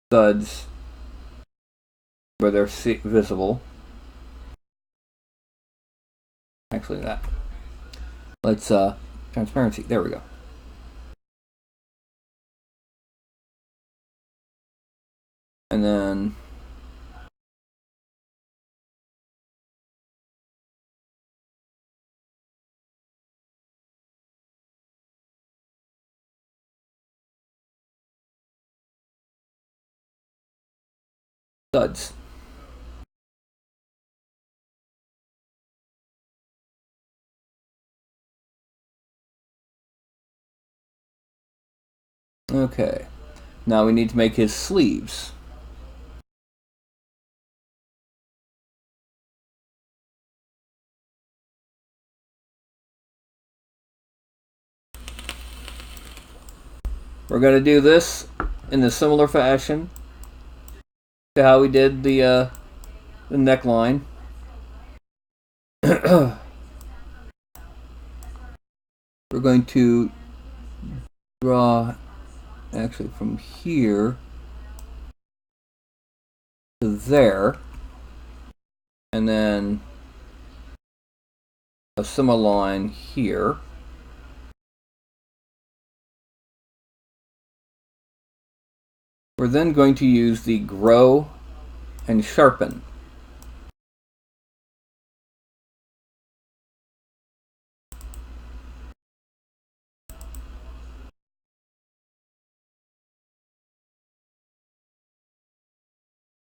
studs where they're visible. Actually, that. Let's, transparency. There we go. And then studs. Okay. Now we need to make his sleeves. We're going to do this in a similar fashion to how we did the neckline. We're going to draw actually from here to there, and then a similar line here. We're then going to use the grow and sharpen.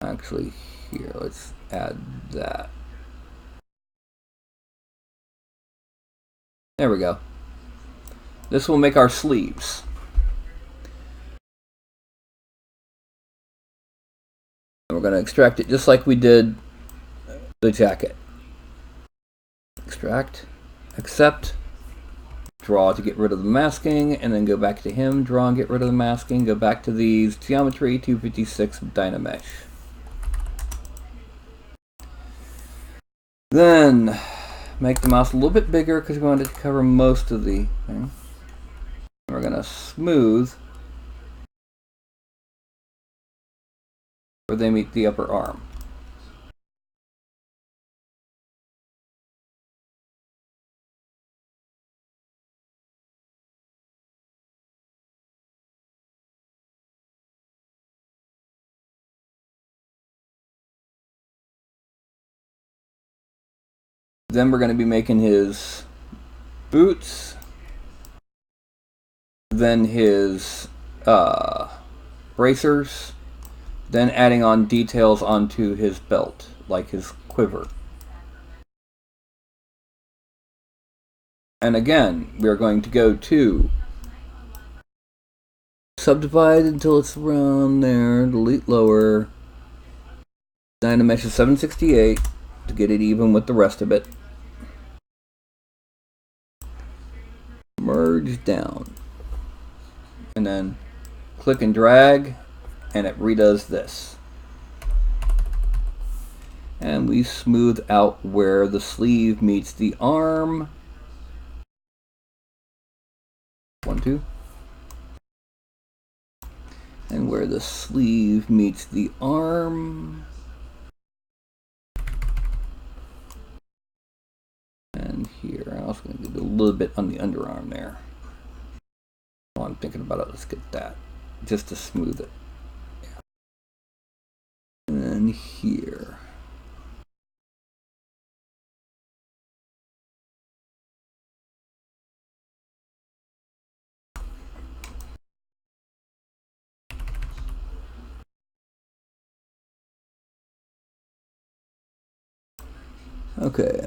Actually, here, let's add that. There we go. This will make our sleeves. And we're going to extract it just like we did the jacket. Extract, accept, draw to get rid of the masking, and then go back to him, draw and get rid of the masking, go back to these, geometry 256 Dynamesh. Then make the mouse a little bit bigger because we wanted to cover most of the thing. We're going to smooth where they meet the upper arm. Then we're going to be making his boots, then his bracers, then adding on details onto his belt, like his quiver. And again, we're going to go to subdivide until it's around there, delete lower, Dynamesh is 768 to get it even with the rest of it. Merge down, and then click and drag, and it redoes this. And we smooth out where the sleeve meets the arm. 1, 2. And where the sleeve meets the arm. And here, I'm also going to do a little bit on the underarm there. While I'm thinking about it, let's get that, just to smooth it. Yeah. And then here. Okay,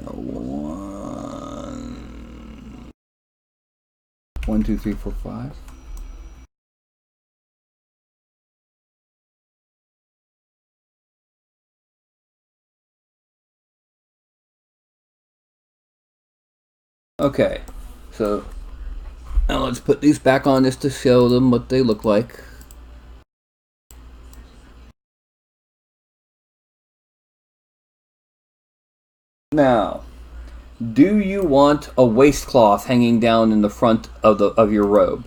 1, 2, 3, 4, 5. Okay, so now let's put these back on just to show them what they look like. Now, do you want a waistcloth hanging down in the front of your robe?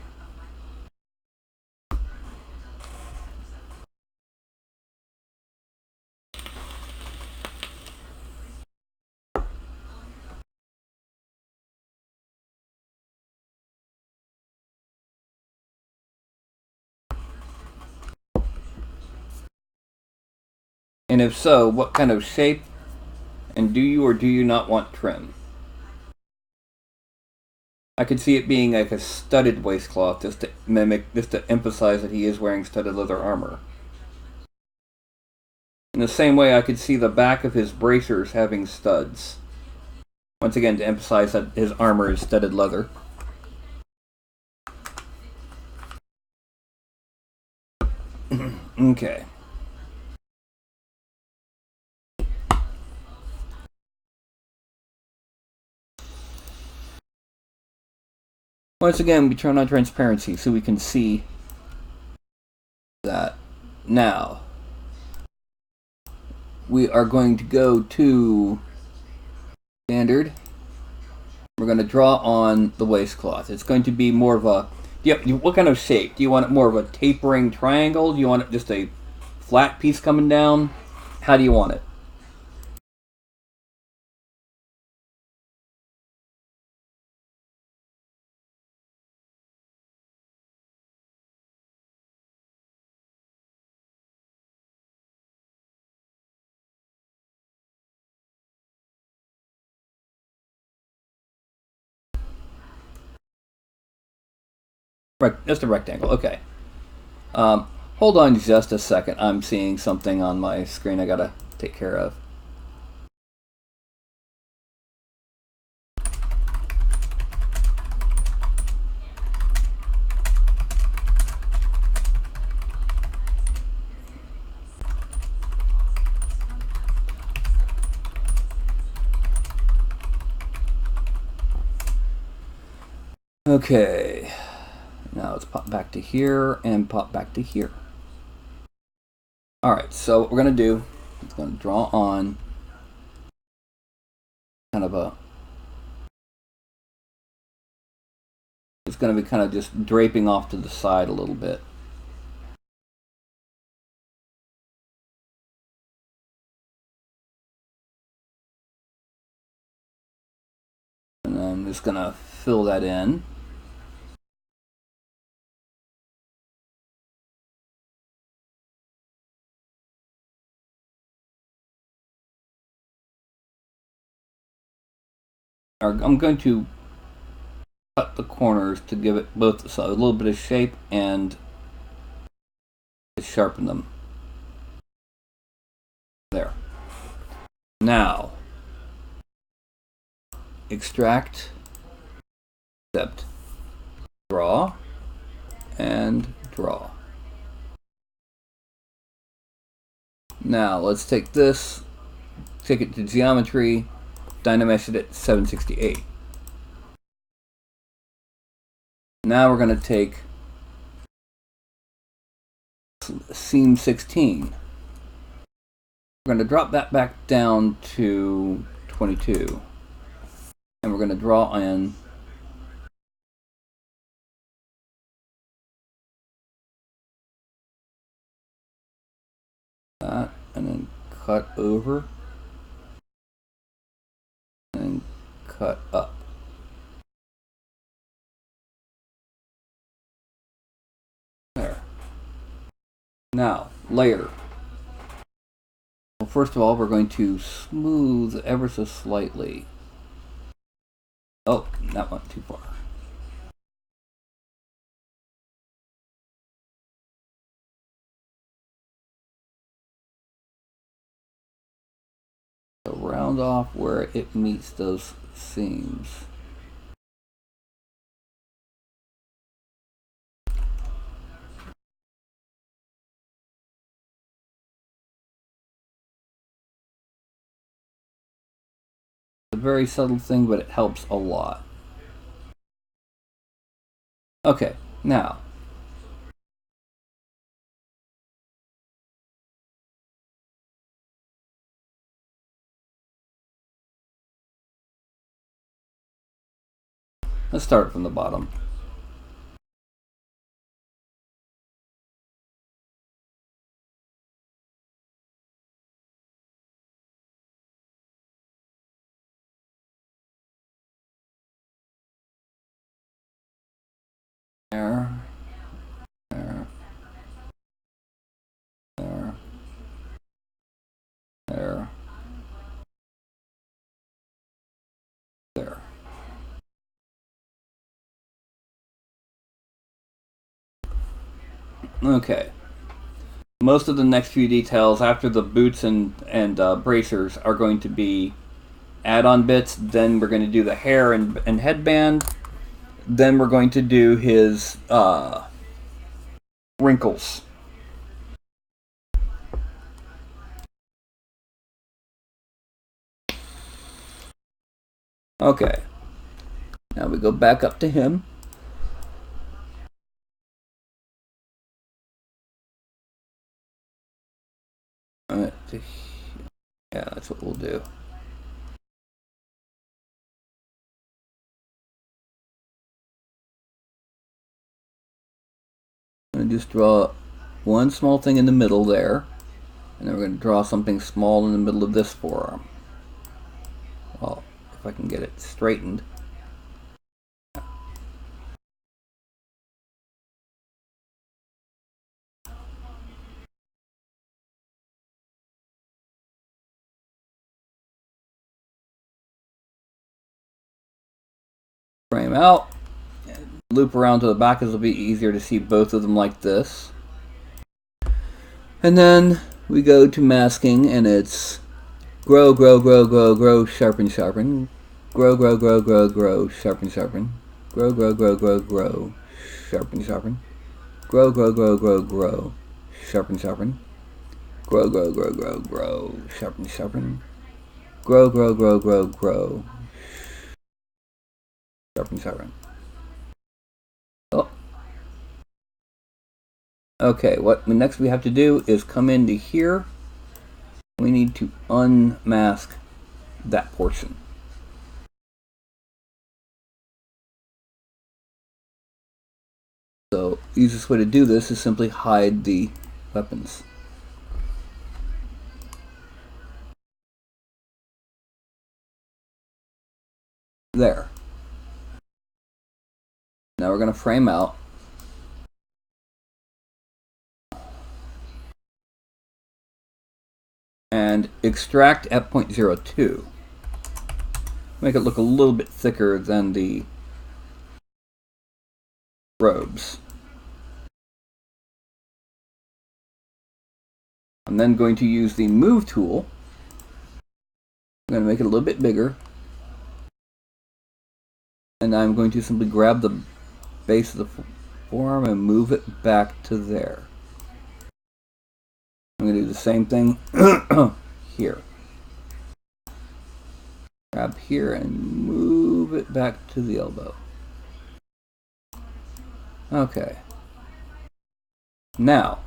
And if so, what kind of shape? And do you or do you not want trim? I could see it being like a studded waistcloth, just to emphasize that he is wearing studded leather armor. In the same way, I could see the back of his bracers having studs. Once again, to emphasize that his armor is studded leather. Okay. Once again, we turn on transparency so we can see that. Now, we are going to go to standard. We're going to draw on the waistcloth. It's going to be more of a... Yep. What kind of shape? Do you want it more of a tapering triangle? Do you want it just a flat piece coming down? How do you want it? Just a rectangle. Okay. Hold on just a second. I'm seeing something on my screen I gotta take care of. Okay. Now let's pop back to here and pop back to here. Alright, so what we're going to do is going to draw on kind of a... It's going to be kind of just draping off to the side a little bit. And then I'm just going to fill that in. I'm going to cut the corners to give it both a little bit of shape and sharpen them. There. Now, extract, accept, draw, and draw. Now, let's take this, take it to geometry, dynamesh it at 768. Now we're going to take seam 16. We're going to drop that back down to 22. And we're going to draw in that and then cut over and cut up. There. Now, layer. Well, first of all, we're going to smooth ever so slightly. Oh, that went too far. So round off where it meets those seams. A very subtle thing, but it helps a lot. Okay, now let's start from the bottom. There, there, there, there, there. Okay. Most of the next few details after the boots and bracers are going to be add-on bits. Then we're going to do the hair and headband. Then we're going to do his wrinkles. Okay. Now we go back up to him. Alright. Yeah, that's what we'll do. I'm going to just draw one small thing in the middle there. And then we're going to draw something small in the middle of this forearm. Well, if I can get it straightened. Frame out. Loop around to the back, because it'll be easier to see both of them like this. And then we go to masking, and it's grow, grow, grow, grow, grow, sharpen, sharpen. Grow, grow, grow, grow, grow, sharpen, sharpen. Grow, grow, grow, grow, grow, sharpen, sharpen. Grow, grow, grow, grow, grow, sharpen, sharpen. Grow, grow, grow, grow, grow, sharpen, sharpen. Grow, grow, grow, grow, grow, sharpen, sharpen. Oh. Okay, what next we have to do is come into here. We need to unmask that portion. So, the easiest way to do this is simply hide the weapons. There. Now we're going to frame out. And extract at 0.02. Make it look a little bit thicker than the robes. I'm then going to use the move tool. I'm going to make it a little bit bigger. And I'm going to simply grab the base of the forearm and move it back to there. I'm going to do the same thing here. Grab here and move it back to the elbow. Okay. Now,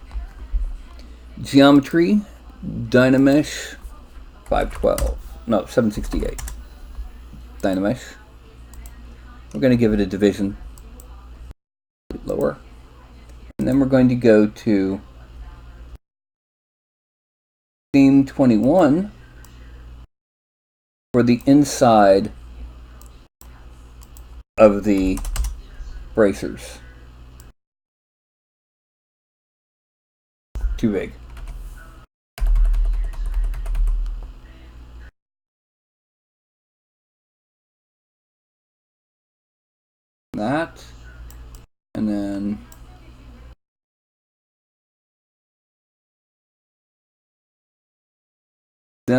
geometry, Dynamesh 512. No, 768. Dynamesh. We're going to give it a division. Lower. And then we're going to go to theme 21 for the inside of the bracers. Too big. That. And then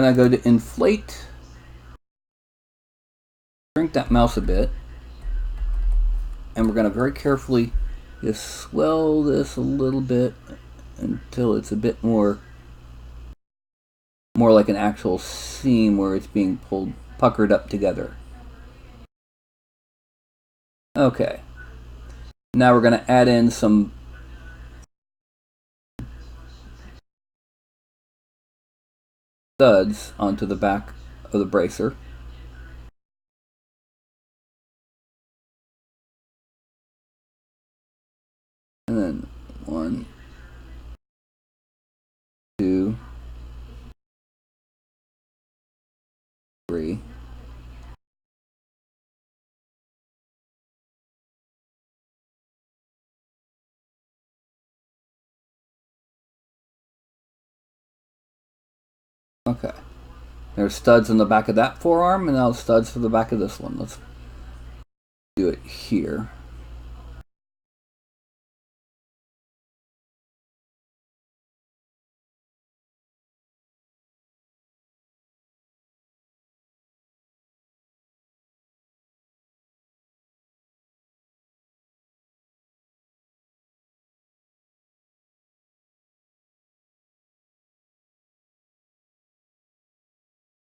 I go to inflate. Shrink that mouse a bit. And we're going to very carefully just swell this a little bit until it's a bit more like an actual seam where it's being puckered up together. Okay. Now we're going to add in some studs onto the back of the bracer. And then 1, 2, 3. Okay. There's studs on the back of that forearm, and now studs for the back of this one. Let's do it here.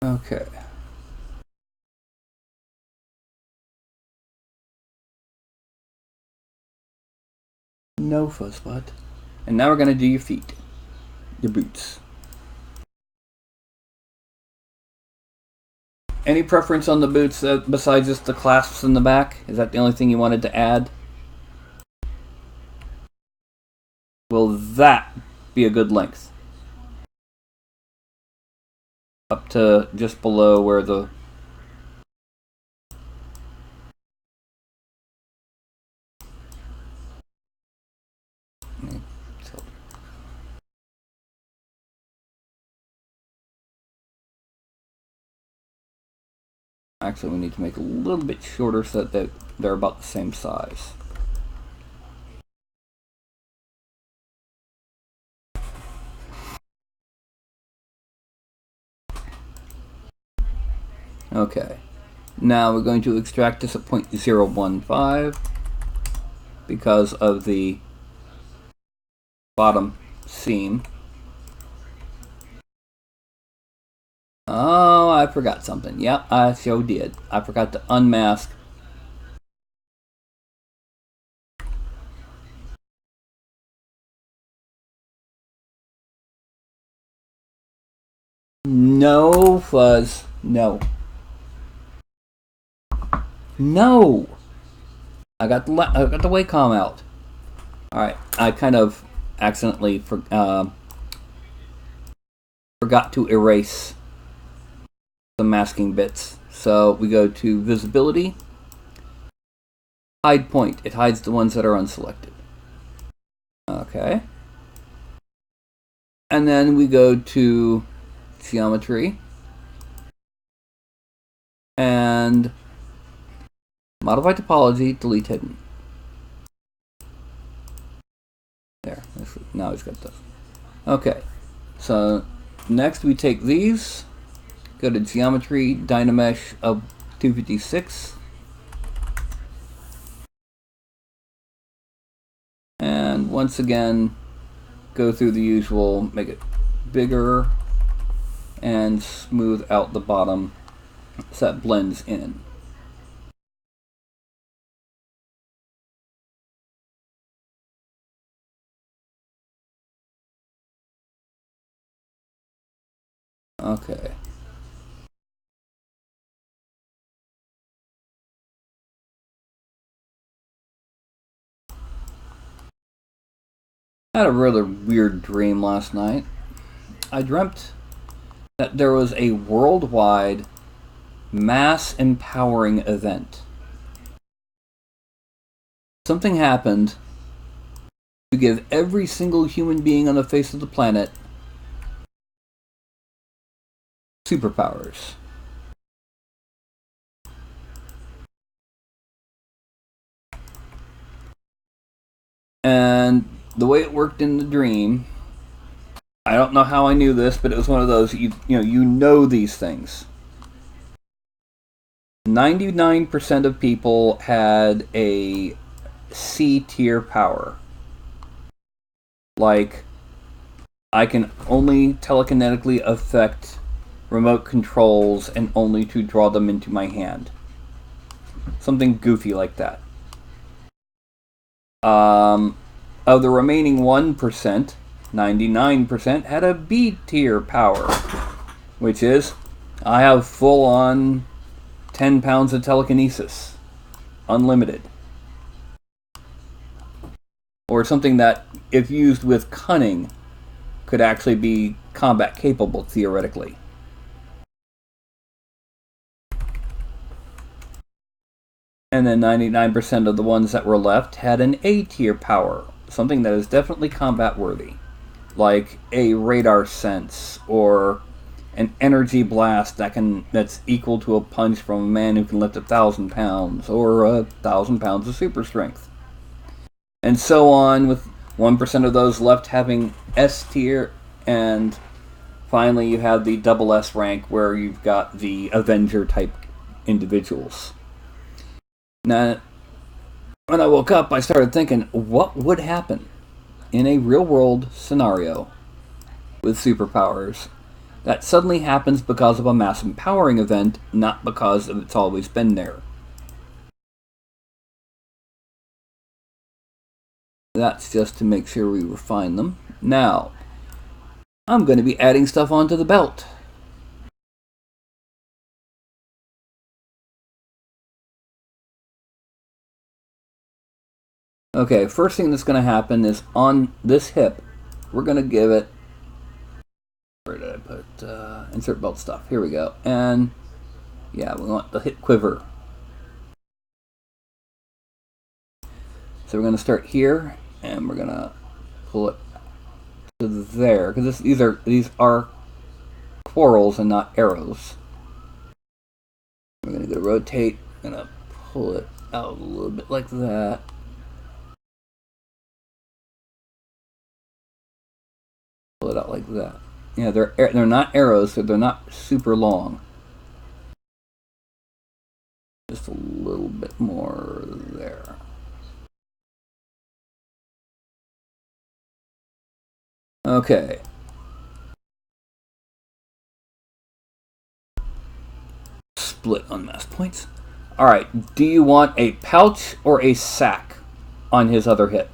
Okay. No fuzzbutt. And now we're going to do your feet. Your boots. Any preference on the boots besides just the clasps in the back? Is that the only thing you wanted to add? Will that be a good length? Up to just below where the... Actually, we need to make it a little bit shorter so that they're about the same size. Okay. Now we're going to extract this at 0.015 because of the bottom seam. Oh, I forgot something. Yep, I sure did. I forgot to unmask. No fuzz. No. No! I got the Wacom out. Alright, I kind of accidentally forgot to erase the masking bits. So we go to visibility, hide point. It hides the ones that are unselected. Okay. And then we go to geometry and modify topology, delete hidden. There. Now he's got those. Okay. So next we take these. Go to geometry, Dynamesh of 256. And once again, go through the usual, make it bigger, and smooth out the bottom so that blends in. Okay. I had a rather weird dream last night. I dreamt that there was a worldwide mass empowering event. Something happened to give every single human being on the face of the planet superpowers. And the way it worked in the dream, I don't know how I knew this, but it was one of those, you know these things. 99% of people had a C tier power. Like, I can only telekinetically affect remote controls and only to draw them into my hand. Something goofy like that. Of the remaining 1%, 99% had a B tier power, which is, I have full-on 10 pounds of telekinesis. Unlimited. Or something that, if used with cunning, could actually be combat capable, theoretically. And then 99% of the ones that were left had an A tier power, something that is definitely combat worthy, like a radar sense or an energy blast that's equal to a punch from a man who can lift 1,000 pounds or 1,000 pounds of super strength, and so on, with 1% of those left having S tier, and finally you have the double S rank where you've got the Avenger type individuals. Now, when I woke up, I started thinking, what would happen in a real-world scenario with superpowers that suddenly happens because of a mass empowering event, not because it's always been there? That's just to make sure we refine them. Now, I'm going to be adding stuff onto the belt. Okay, first thing that's going to happen is on this hip, we're going to give it, where did I put, insert belt stuff, here we go, and yeah, we want the hip quiver. So we're going to start here, and we're going to pull it to there, because these are quarrels and not arrows. We're going to go rotate, going to pull it out a little bit like that. Pull it out like that. Yeah, they're not arrows, so they're not super long. Just a little bit more there. Okay. Split unmasked points. Alright, do you want a pouch or a sack on his other hip?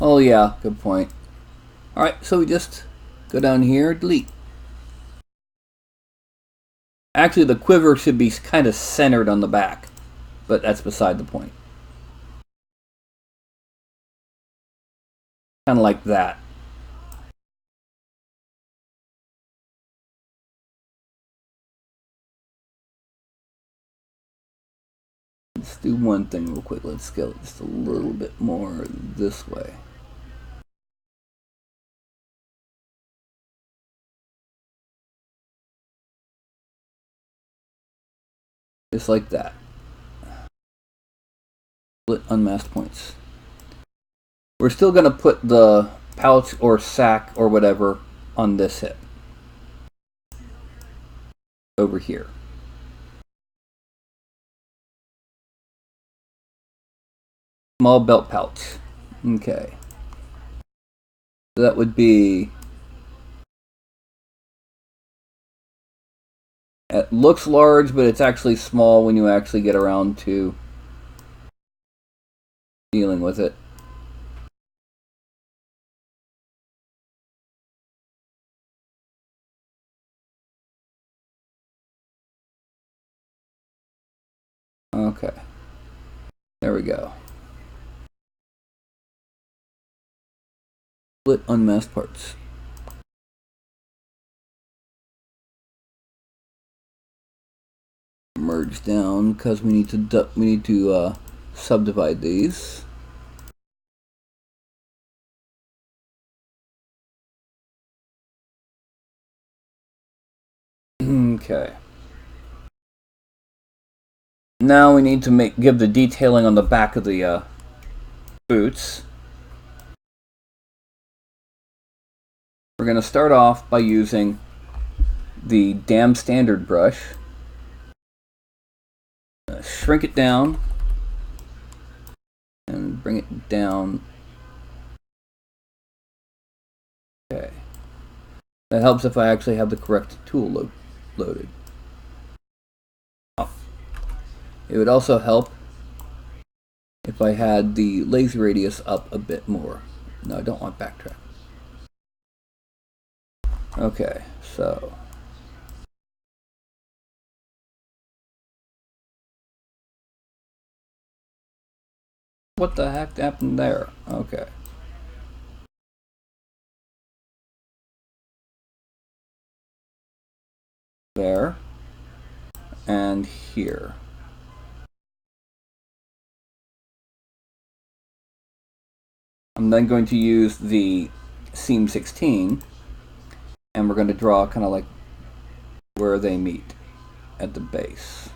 Oh yeah, good point. Alright, so we just go down here, delete. Actually, the quiver should be kind of centered on the back, but that's beside the point. Kind of like that. Let's do one thing real quick. Let's scale it just a little bit more this way. Just like that. Split unmasked points. We're still going to put the pouch or sack or whatever on this hip. Over here. Small belt pouch. Okay. So that would be... It looks large, but it's actually small when you actually get around to dealing with it. Okay. There we go. Split unmasked parts. Merge down because we need to subdivide these. Okay. Now we need to give the detailing on the back of the boots. We're going to start off by using the Damn Standard brush. Shrink it down and bring it down. Okay. That helps if I actually have the correct tool loaded. Oh. It would also help if I had the lazy radius up a bit more. No, I don't want backtrack. Okay, so what the heck happened there? Okay. There. And here. I'm then going to use the seam 16 and we're going to draw kind of like where they meet at the base.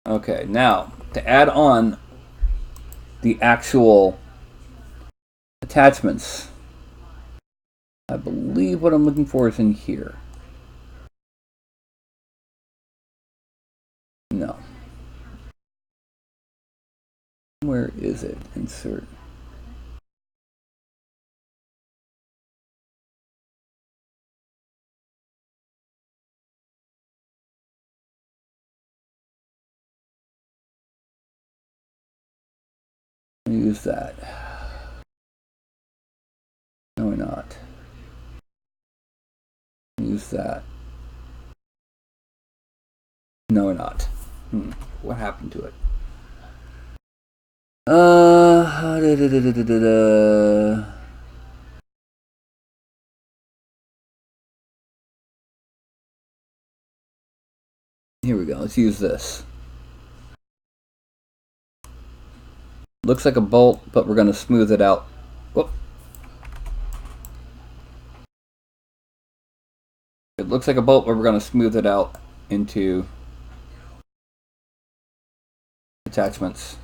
Okay, now to add on the actual attachments, I believe what I'm looking for is in here. No. Where is it? Insert. Use that. No, we're not. Use that. No, we're not. What happened to it? Da, da, da, da, da, da. Here we go. Let's use this. Looks like a bolt, but we're going to smooth it out. Whoop. It looks like a bolt, but we're going to smooth it out into attachments.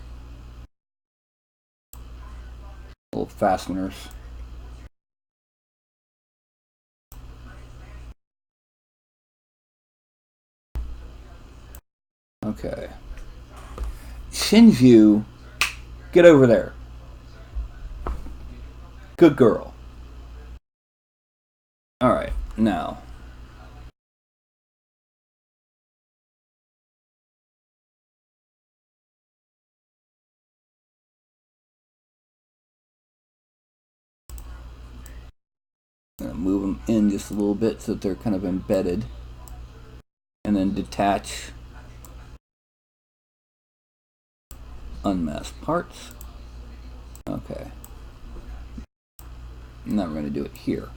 Little fasteners. Okay. Shinju, get over there. Good girl. Alright, now. I'm going to move them in just a little bit so that they're kind of embedded. And then detach. Unmask parts. Okay. Now we're going to do it here.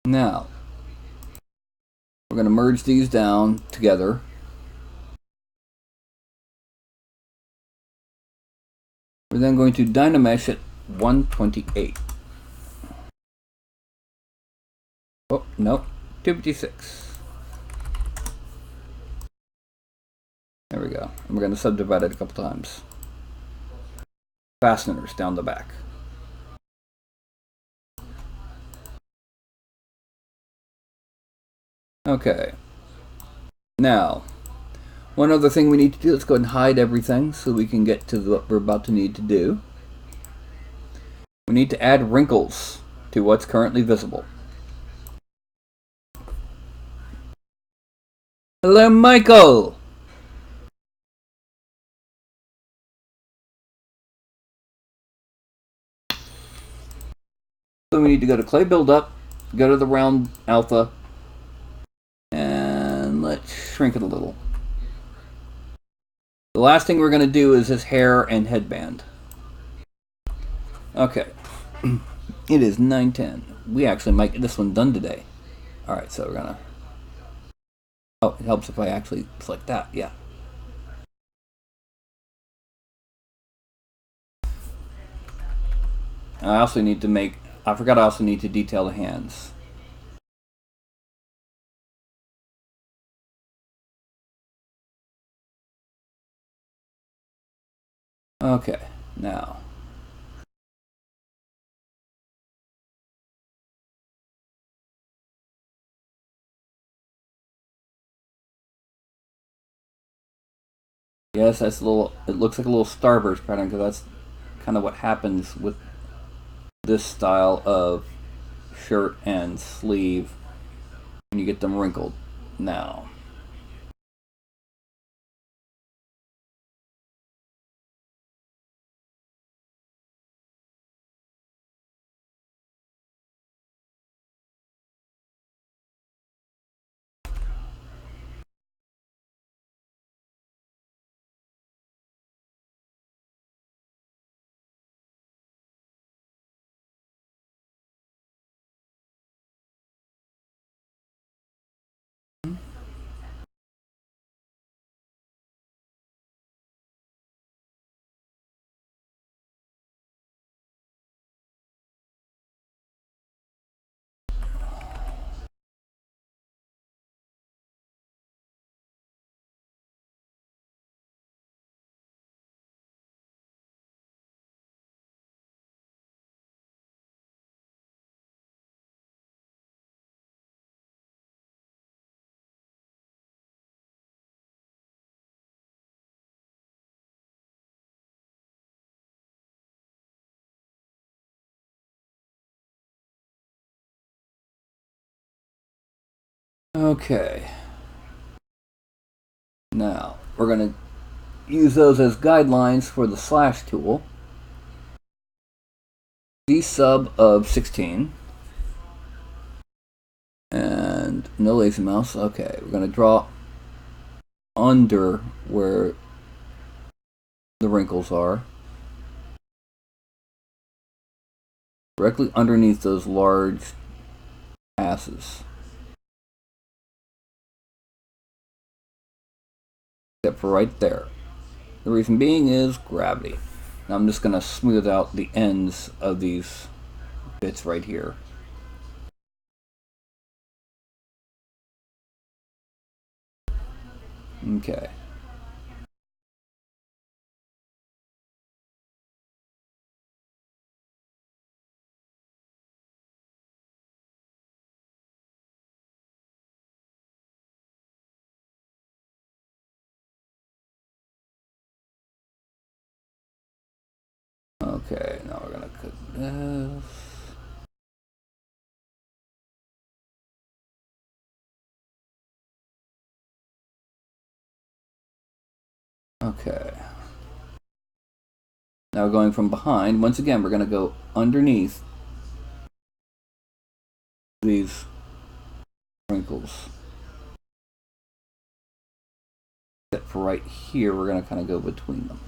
Now, we're going to merge these down together. We're then going to Dynamesh at 128. Oh, no, 256. There we go. And we're going to subdivide it a couple times. Fasteners down the back. Okay. Now, one other thing we need to do, let's go ahead and hide everything so we can get to what we're about to need to do. We need to add wrinkles to what's currently visible. Hello, Michael! So we need to go to Clay Buildup, go to the round alpha, and let's shrink it a little. The last thing we're going to do is his hair and headband. Okay. It is 9:10. We actually might get this one done today. Alright, so we're going to... Oh, it helps if I actually select that, yeah. I also need to make... I forgot I also need to detail the hands. Okay, now... Yes, that's a little... It looks like a little starburst pattern because that's kind of what happens with this style of shirt and sleeve when you get them wrinkled. Now... Okay. Now, we're going to use those as guidelines for the slash tool. D sub of 16. And no lazy mouse. Okay, we're going to draw under where the wrinkles are. Directly underneath those large passes. Except for right there. The reason being is gravity. Now I'm just going to smooth out the ends of these bits right here. Okay. Okay, now we're going to cut this. Okay. Now going from behind, once again, we're going to go underneath these wrinkles. Except for right here, we're going to kind of go between them.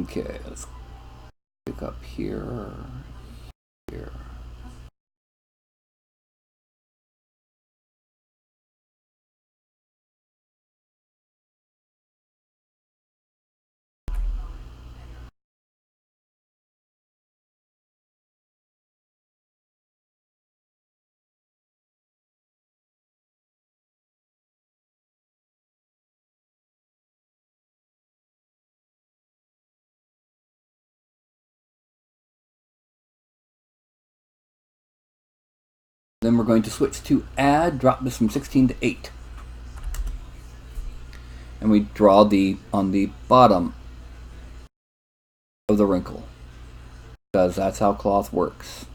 Okay, let's pick up here, here. Then we're going to switch to add, drop this from 16 to 8. And we draw on the bottom of the wrinkle. Because that's how cloth works.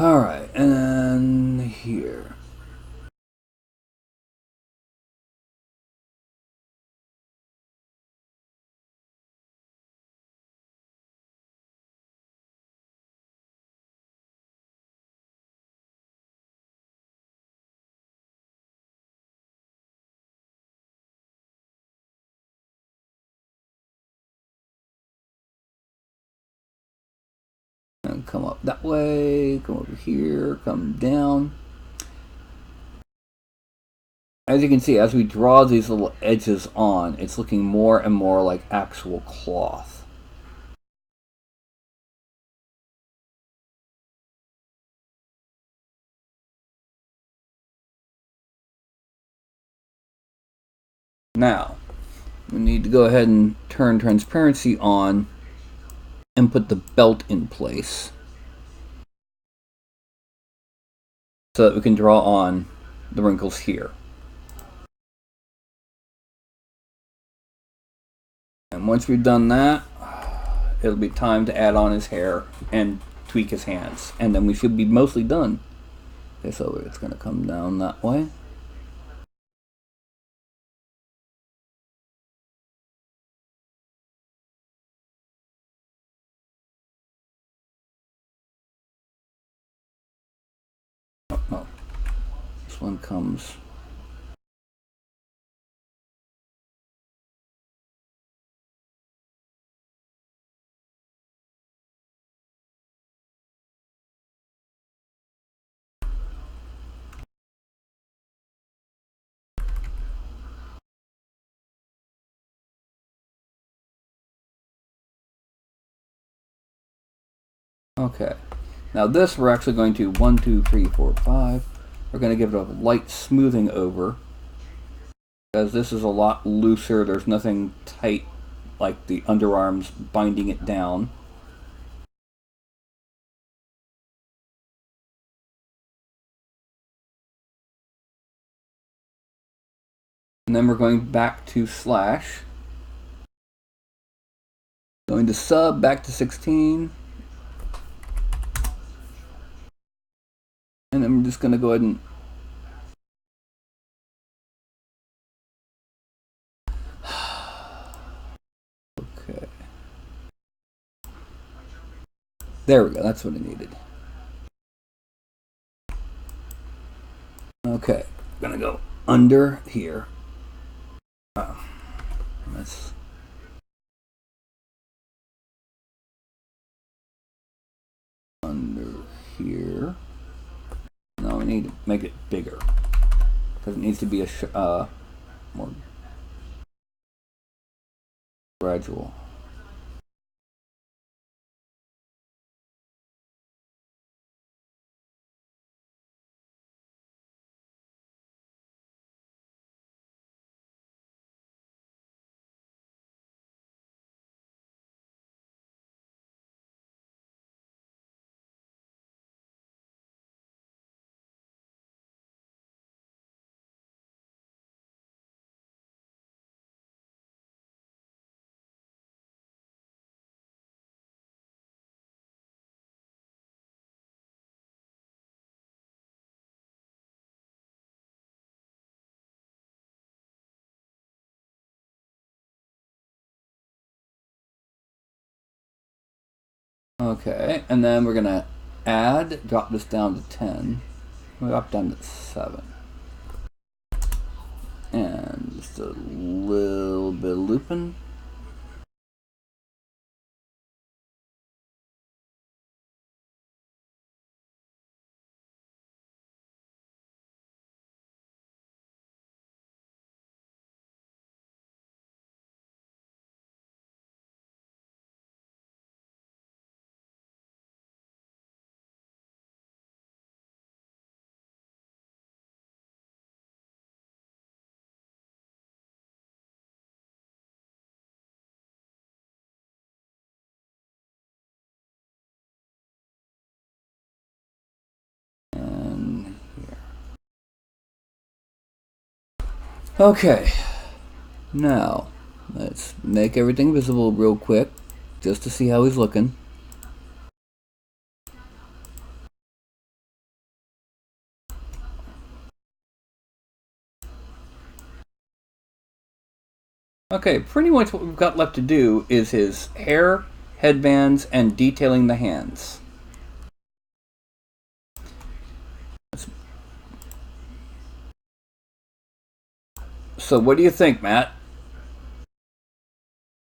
Alright, and then here. And come up that way, come over here, come down. As you can see, as we draw these little edges on, it's looking more and more like actual cloth. Now, we need to go ahead and turn transparency on and put the belt in place so that we can draw on the wrinkles here. And once we've done that, it'll be time to add on his hair and tweak his hands. And then we should be mostly done. Okay, so it's going to come down that way. Oh, this one comes Okay. Now this we're actually going to 1, 2, 3, 4, 5. We're going to give it a light smoothing over, because this is a lot looser. There's nothing tight like the underarms binding it down. And then we're going back to slash. Going to sub, back to 16. And then we're just going to go ahead and okay. There we go, that's what I needed. Okay, I'm gonna go under here. That's under here. Now we need to make it bigger, because it needs to be a more gradual. Okay, and then we're gonna drop this down to 10. We drop down to 7. And just a little bit of looping. And here. Okay, now let's make everything visible real quick, just to see how he's looking. Okay, pretty much what we've got left to do is his hair, headbands, and detailing the hands. So what do you think, Matt?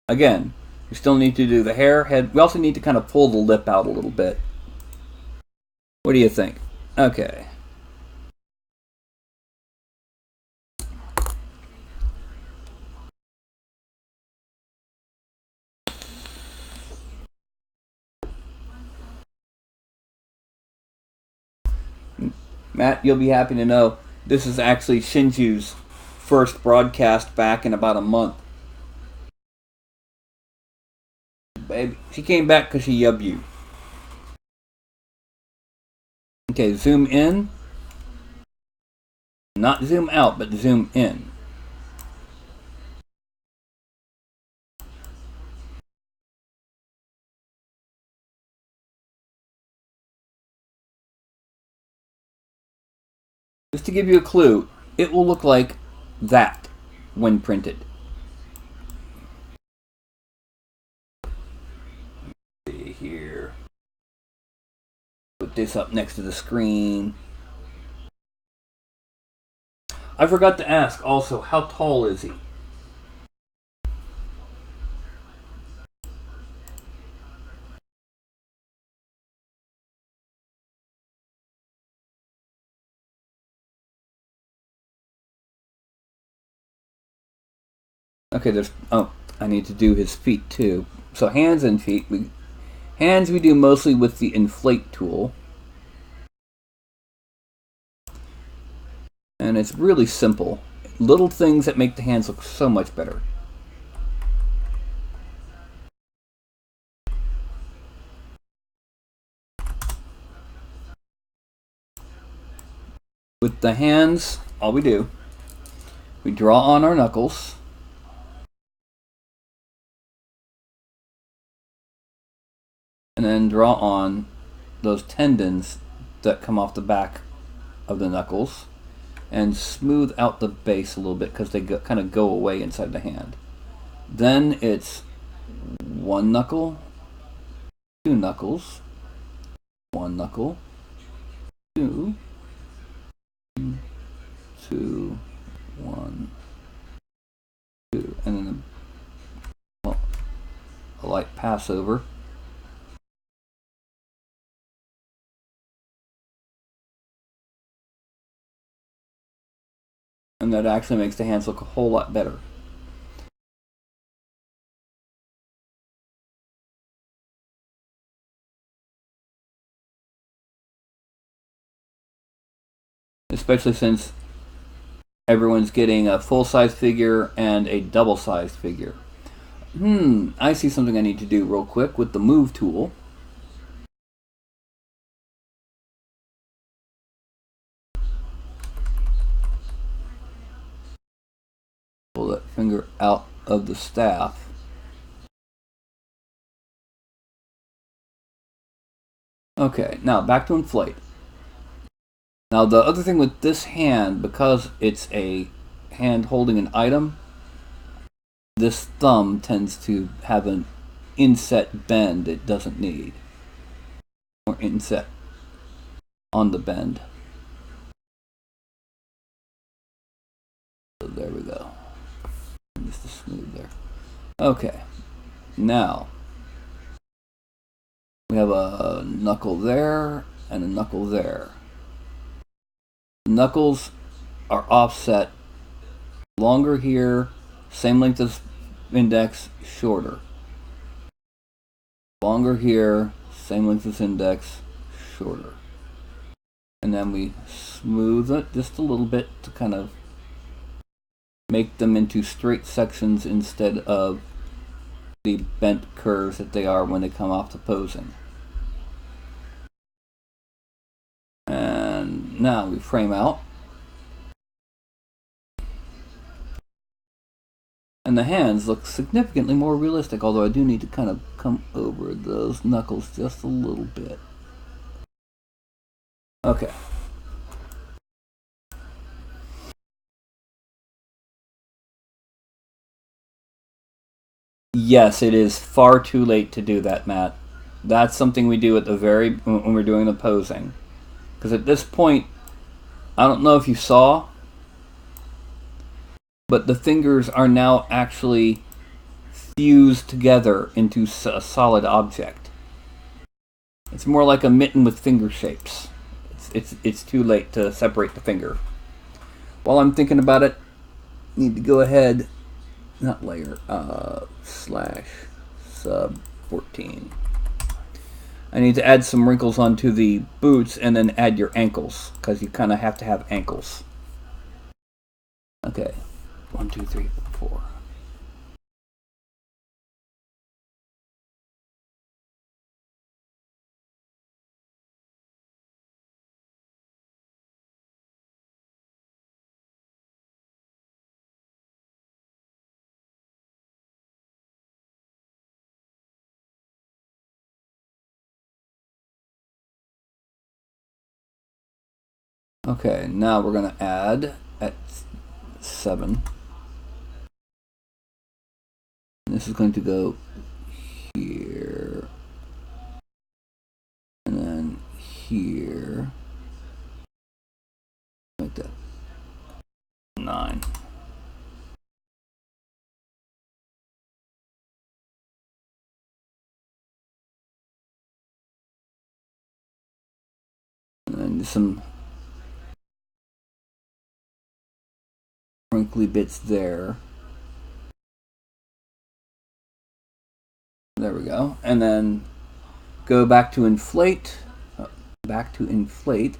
Again, we still need to do the hair, head. We also need to kind of pull the lip out a little bit. What do you think? Okay. Matt, you'll be happy to know this is actually Shinju's first broadcast back in about a month. Baby, she came back because she yubbed you. Okay, zoom in. Not zoom out, but zoom in. Just to give you a clue, it will look like that when printed. See here. Put this up next to the screen. I forgot to ask also, how tall is he? Okay, I need to do his feet too. So hands and feet. Hands we do mostly with the inflate tool. And it's really simple. Little things that make the hands look so much better. With the hands, all we do, we draw on our knuckles. And then draw on those tendons that come off the back of the knuckles. And smooth out the base a little bit because they kind of go away inside the hand. Then it's one knuckle, two knuckles, one knuckle, two, two, one, two, and then a light pass over. And that actually makes the hands look a whole lot better. Especially since everyone's getting a full-size figure and a double-sized figure. I see something I need to do real quick with the move tool. Pull that finger out of the staff. Okay, now back to inflate. Now the other thing with this hand, because it's a hand holding an item, this thumb tends to have an inset bend it doesn't need. Or inset on the bend. So there we go. Just to smooth there. Okay, now we have a knuckle there and a knuckle there. The knuckles are offset longer here, same length as index, shorter. Longer here, same length as index, shorter. And then we smooth it just a little bit to kind of make them into straight sections instead of the bent curves that they are when they come off the posing. And now we frame out. And the hands look significantly more realistic, although I do need to kind of come over those knuckles just a little bit. Okay. Yes, it is far too late to do that, Matt. That's something we do at the when we're doing the posing. Because at this point, I don't know if you saw, but the fingers are now actually fused together into a solid object. It's more like a mitten with finger shapes. It's too late to separate the finger. While I'm thinking about it, need to go ahead, not layer, slash sub 14. I need to add some wrinkles onto the boots and then add your ankles, because you kind of have to have ankles. Okay, 1, 2, 3, 4. Okay, now we're going to add at 7. And this is going to go here. And then here. Like that. 9. And then some wrinkly bits there. There we go. And then Go back to inflate. Back to inflate.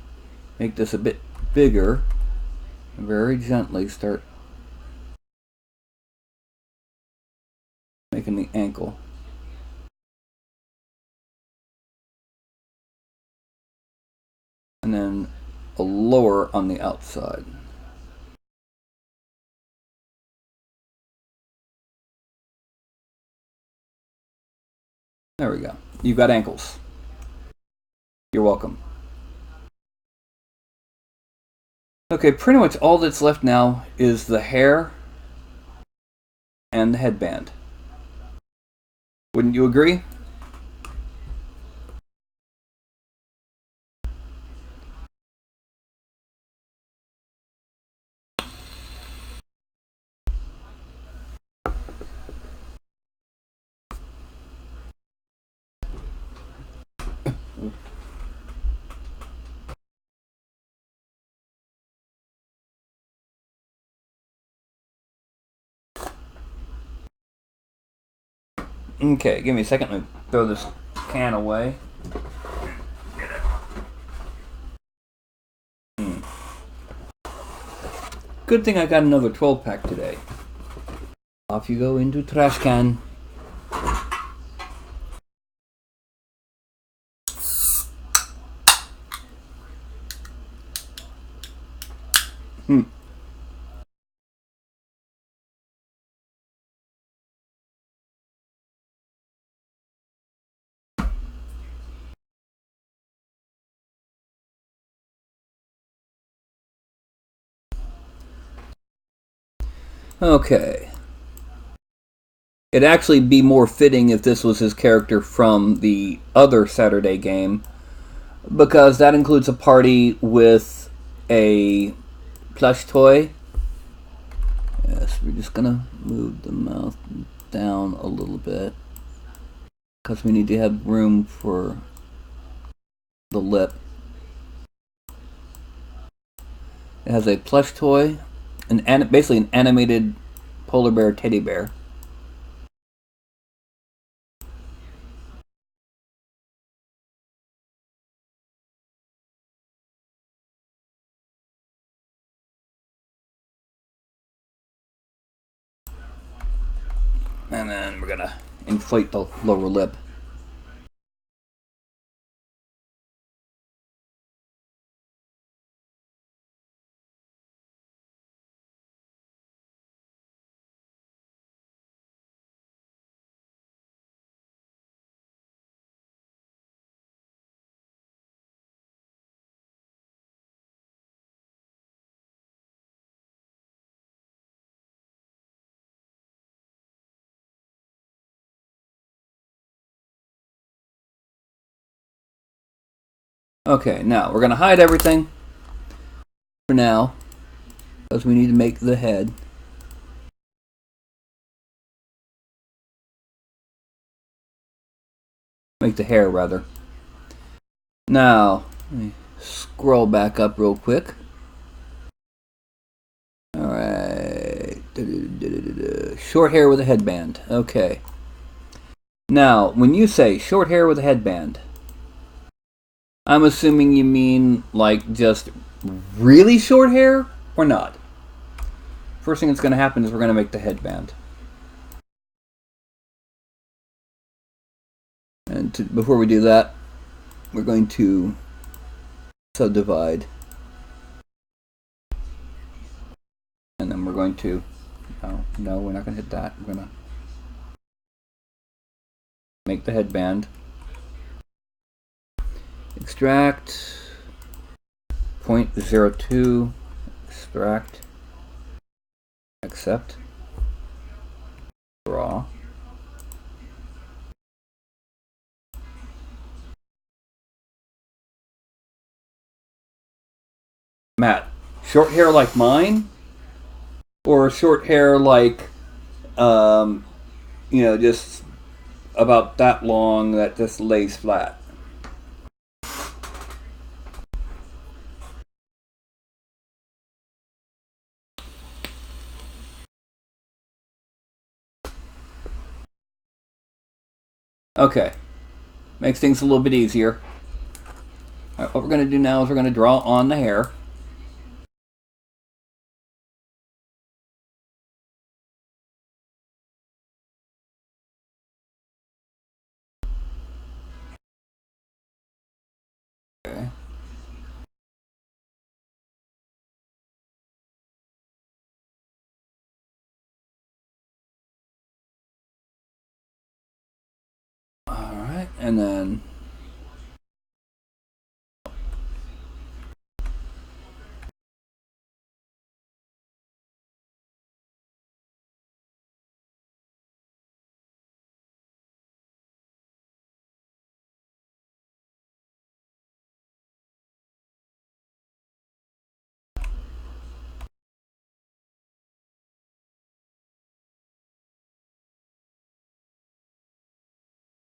Make this a bit bigger. Very gently start making the ankle. And then a lower on the outside. There we go. You've got ankles. You're welcome. Okay, pretty much all that's left now is the hair and the headband. Wouldn't you agree? Okay, give me a second to throw this can away. Good thing I got another 12-pack today. Off you go into trash can. Okay. It'd actually be more fitting if this was his character from the other Saturday game, because that includes a party with a plush toy. Yes, we're just gonna move the mouth down a little bit, because we need to have room for the lip. It has a plush toy, basically an animated polar bear teddy bear. And then we're gonna inflate the lower lip. Okay, now we're going to hide everything for now, because we need to make the head. Make the hair, rather. Now, let me scroll back up real quick. Alright. Short hair with a headband. Okay. Now, when you say short hair with a headband, I'm assuming you mean like just really short hair or not? First thing that's going to happen is we're going to make the headband. And before we do that, we're going to subdivide. And then we're going to... No, we're not going to hit that. We're going to make the headband. Extract. 0.02. Extract. Accept. Draw. Matt, short hair like mine? Or short hair like, just about that long that just lays flat? Okay. Makes things a little bit easier. All right, what we're going to do now is we're going to draw on the hair. Okay. Alright, and then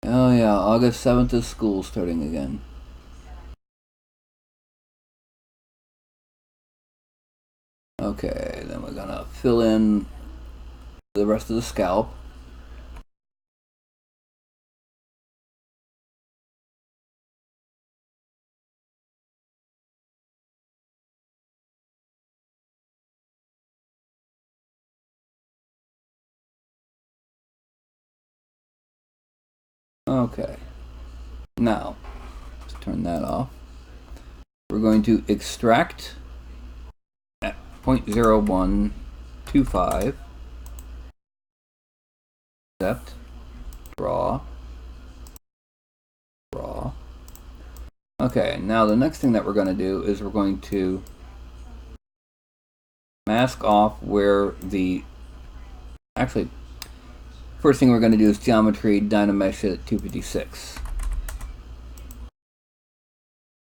oh yeah, August 7th is school starting again. Okay, then we're gonna fill in the rest of the scalp. Okay, now let's turn that off. We're going to extract at 0.0125, accept, draw. Okay, now the next thing that we're going to do is we're going to mask off where the, actually, first thing we're going to do is geometry dynamesh it at 256.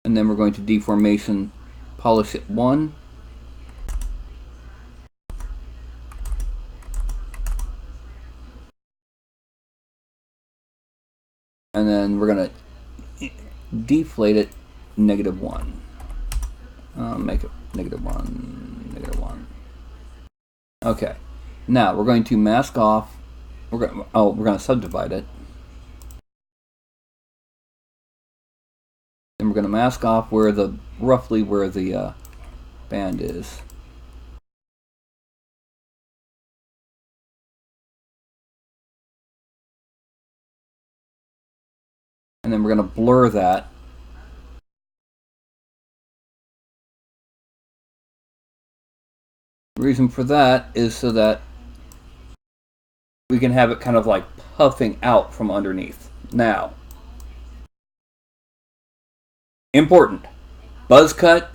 And then we're going to deformation polish it 1. And then we're going to deflate it -1. Make it -1. Okay. Now we're going to mask off. We're going to subdivide it. Then we're going to mask off where the roughly where the band is. And then we're going to blur that. The reason for that is so that we can have it kind of like puffing out from underneath. Now, important, buzz cut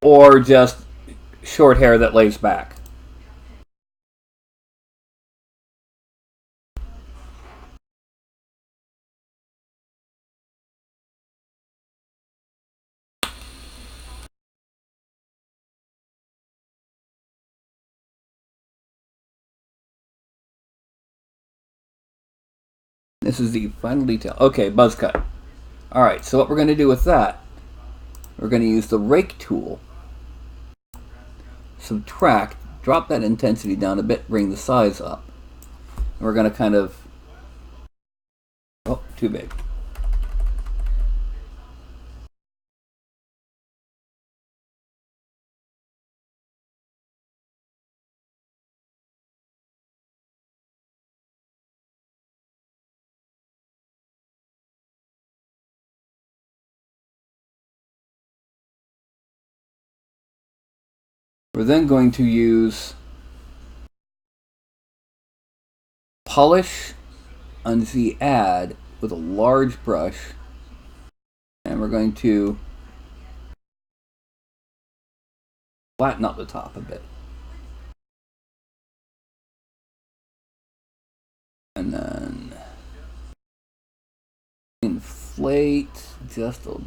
or just short hair that lays back. This is the final detail. Okay, buzz cut. Alright, so what we're going to do with that, we're going to use the rake tool. Subtract, drop that intensity down a bit, bring the size up. And we're going to kind of, oh, too big. We're then going to use polish on the add with a large brush, and we're going to flatten up the top a bit. And then inflate just a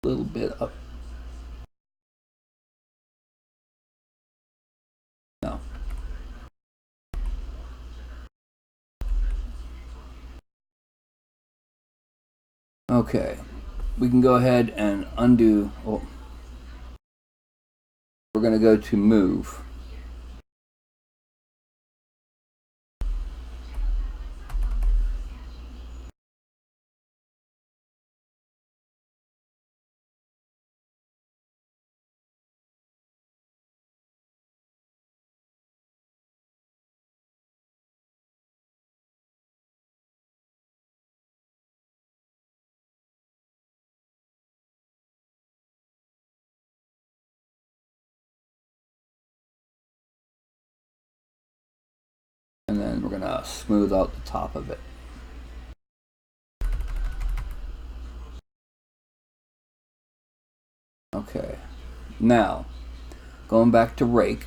little bit up. No. Okay, we can go ahead and undo. Oh, we're going to go to move. And then we're going to smooth out the top of it. Okay. Now, going back to rake.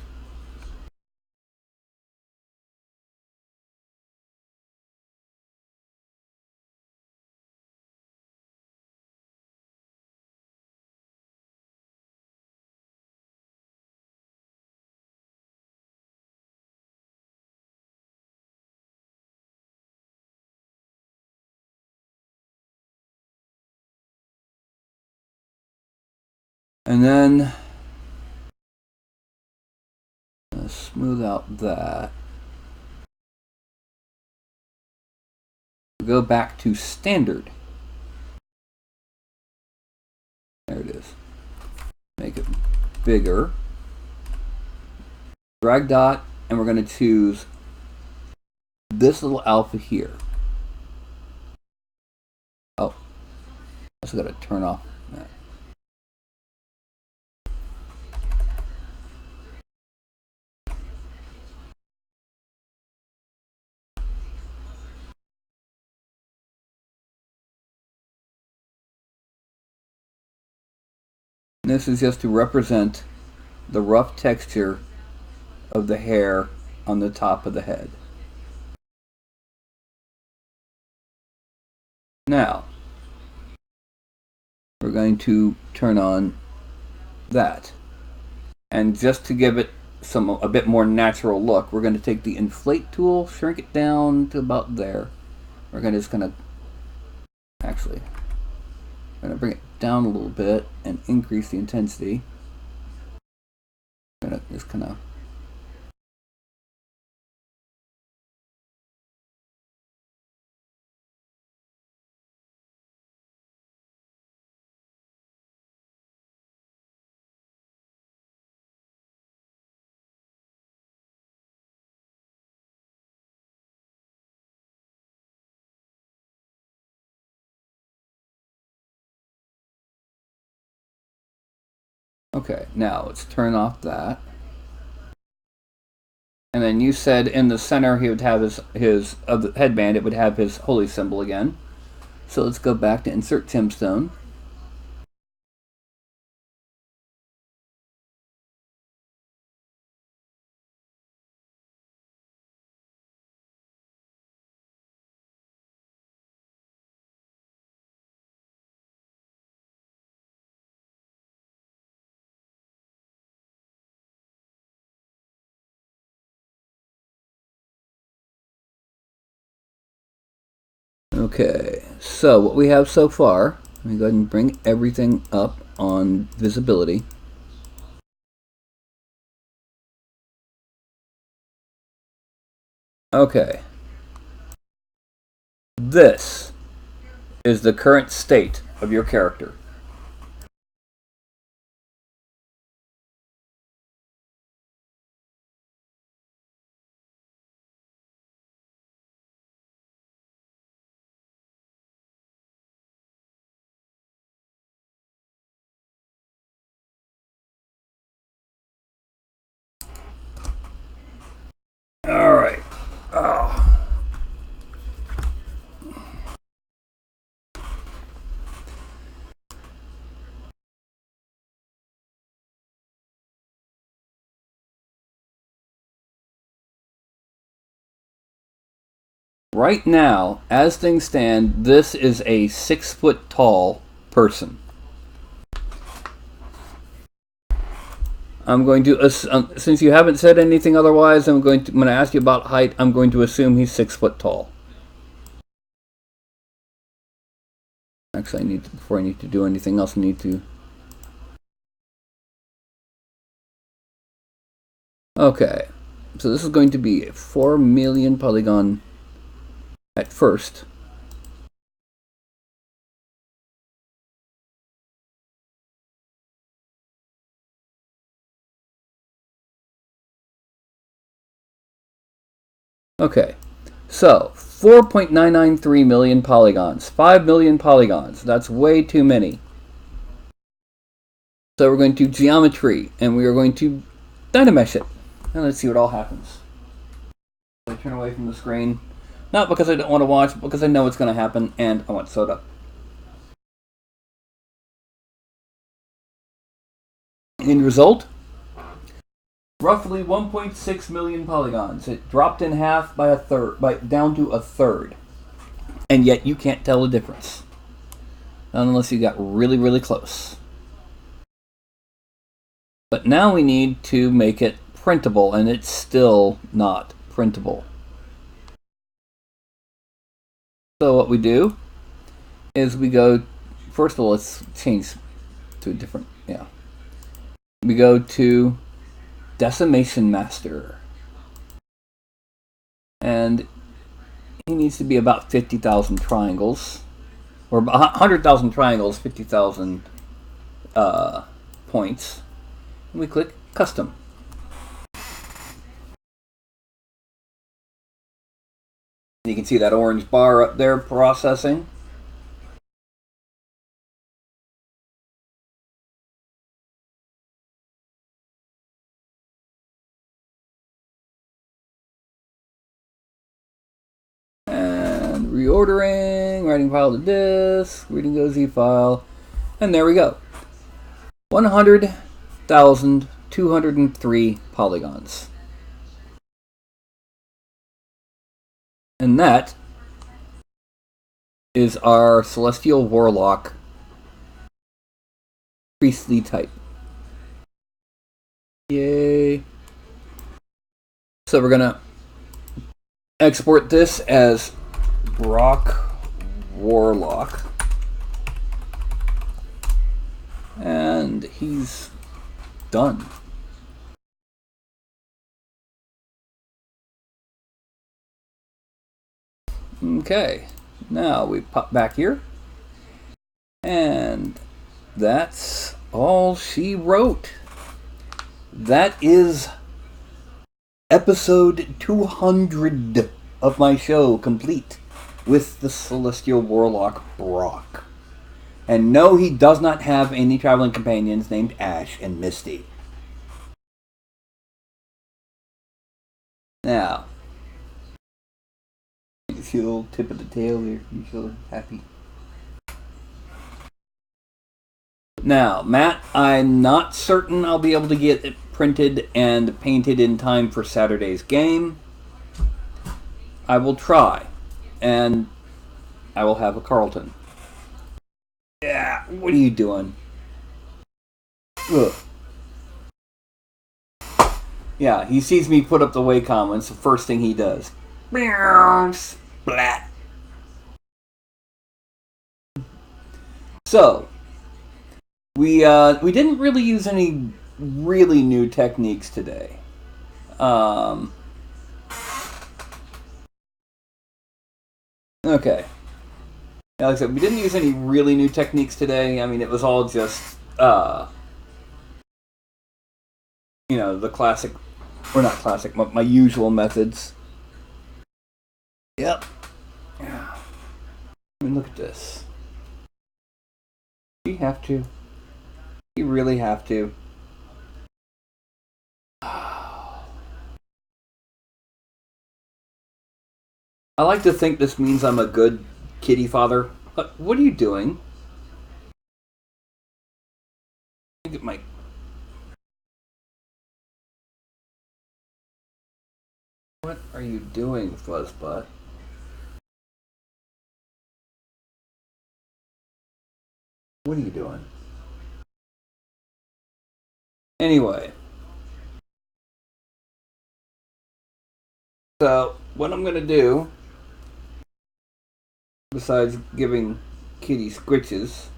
And then smooth out that. Go back to standard. There it is. Make it bigger. Drag dot, and we're going to choose this little alpha here. Oh, I also got to turn off that. And this is just to represent the rough texture of the hair on the top of the head. Now, we're going to turn on that. And just to give it a bit more natural look, we're going to take the inflate tool, shrink it down to about there. We're going to actually bring it down a little bit and increase the intensity. I'm going to just kind of okay, now let's turn off that. And then you said in the center he would have his of the headband, it would have his holy symbol again. So let's go back to insert gemstone. Okay, so what we have so far, let me go ahead and bring everything up on visibility. Okay. This is the current state of your character. All right. Oh. Right now, as things stand, this is a 6 foot tall person. I'm going to, since you haven't said anything otherwise, when I ask you about height, I'm going to assume he's 6 foot tall. Actually, before I need to do anything else, I need to. Okay, so this is going to be a 4 million polygon at first. Okay, so 4.993 million polygons, 5 million polygons. That's way too many. So we're going to geometry, and we are going to dynamesh it. And let's see what all happens. turn away from the screen. Not because I don't want to watch, but because I know it's going to happen, and I want soda. End result? Roughly 1.6 million polygons. It dropped in half by down to a third. And yet you can't tell the difference. Unless you got really, really close. But now we need to make it printable, and it's still not printable. So what we do is we go, first of all, let's change to a different, We go to Decimation Master. And he needs to be about 50,000 triangles. Or 100,000 triangles, 50,000 points. And we click Custom. You can see that orange bar up there processing. And reordering, writing file to disk, reading to Z file, and there we go. 100,203 polygons. And that is our Celestial Warlock priestly type. Yay. So we're gonna export this as Brock Warlock. And he's done. Okay, now we pop back here. And that's all she wrote. That is episode 200 of my show complete with the Celestial Warlock Brock. And no, he does not have any traveling companions named Ash and Misty. Now, you see a little tip of the tail here. You feel happy. Now, Matt, I'm not certain I'll be able to get it printed and painted in time for Saturday's game. I will try. And I will have a Carlton. Yeah, what are you doing? Ugh. Yeah, he sees me put up the way comments. The first thing he does. Splat. So, we didn't really use any really new techniques today. Okay. Now, like I said, we didn't use any really new techniques today. I mean, it was all just, the classic, or not classic, my usual methods. Yep. I mean, look at this. You have to. You really have to. I like to think this means I'm a good kitty father. What are you doing? Look at my... What are you doing, Fuzzbutt? What are you doing? Anyway. So, what I'm going to do, besides giving Kitty scritches,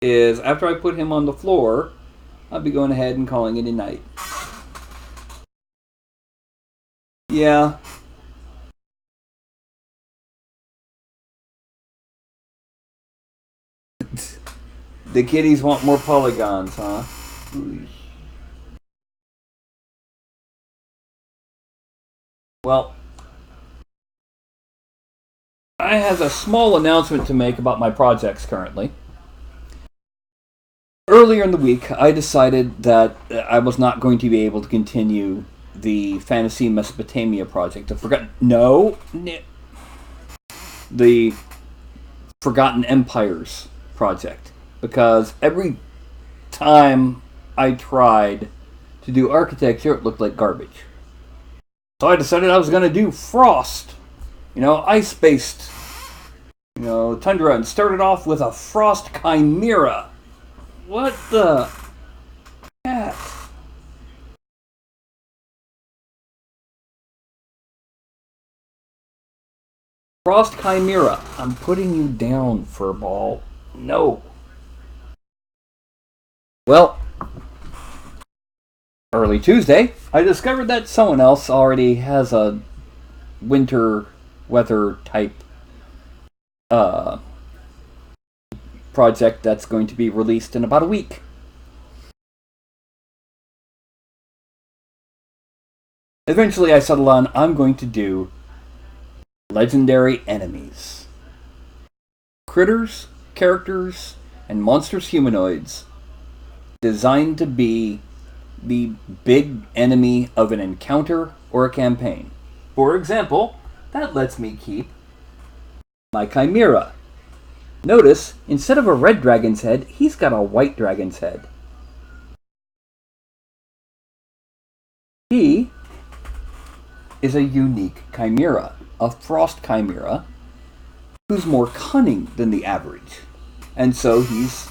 is after I put him on the floor, I'll be going ahead and calling it a night. Yeah. The kitties want more polygons, huh? Well, I have a small announcement to make about my projects currently. earlier in the week, I decided that I was not going to be able to continue the Fantasy Mesopotamia project. The Forgotten Empires project. Because every time I tried to do architecture, it looked like garbage. So I decided I was going to do Frost. Ice-based, tundra, and started off with a Frost Chimera. What the heck? Frost Chimera. I'm putting you down, Furball. No. Well, early Tuesday, I discovered that someone else already has a winter weather type project that's going to be released in about a week. Eventually, I settled on I'm going to do legendary enemies. Critters, characters, and monstrous humanoids designed to be the big enemy of an encounter or a campaign. For example, that lets me keep my Chimera. Notice, instead of a red dragon's head, he's got a white dragon's head. He is a unique Chimera, a Frost Chimera, who's more cunning than the average. And so he's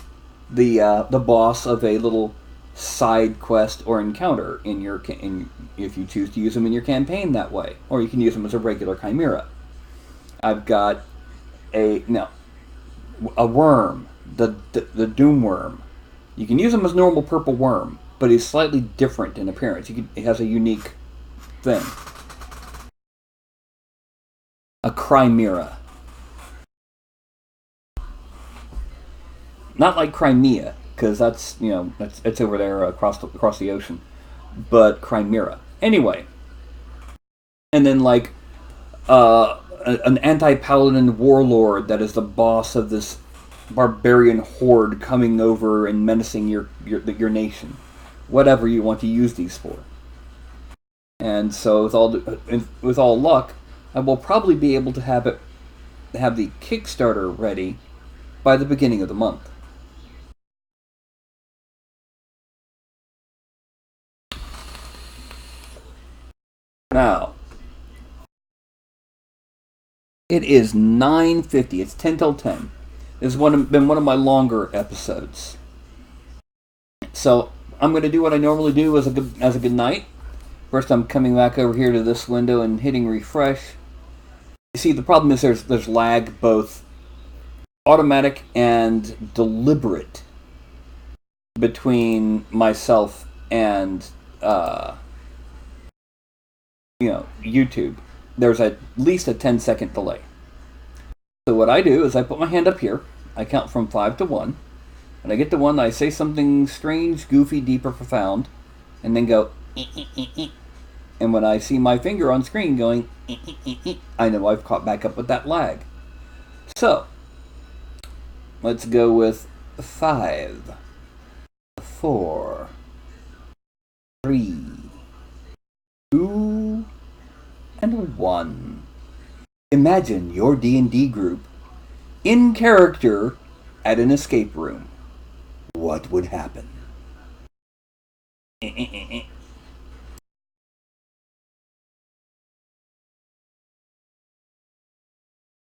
the boss of a little side quest or encounter if you choose to use him in your campaign that way. Or you can use him as a regular Chimera. I've got a worm, the Doom Worm. You can use him as a normal purple worm, but he's slightly different in appearance. He has a unique thing. A Chimera. Not like Crimea, because that's it's over there across the ocean, but Chimera. Anyway, and then an anti-paladin warlord that is the boss of this barbarian horde coming over and menacing your nation. Whatever you want to use these for. And so with all luck, I will probably be able to have the Kickstarter ready by the beginning of the month. Now, it is 9:50. It's 10 till 10. This has been one of my longer episodes. So I'm going to do what I normally do as a good night. First, I'm coming back over here to this window and hitting refresh. You see, the problem is there's lag, both automatic and deliberate, between myself and YouTube. There's at least a 10-second delay. So what I do is I put my hand up here, I count from 5 to 1, and I get to 1, I say something strange, goofy, deep, or profound, and then go, and when I see my finger on screen going, I know I've caught back up with that lag. So, let's go with 5, 4, 3, 2, and 1. Imagine your D&D group in character at an escape room. What would happen?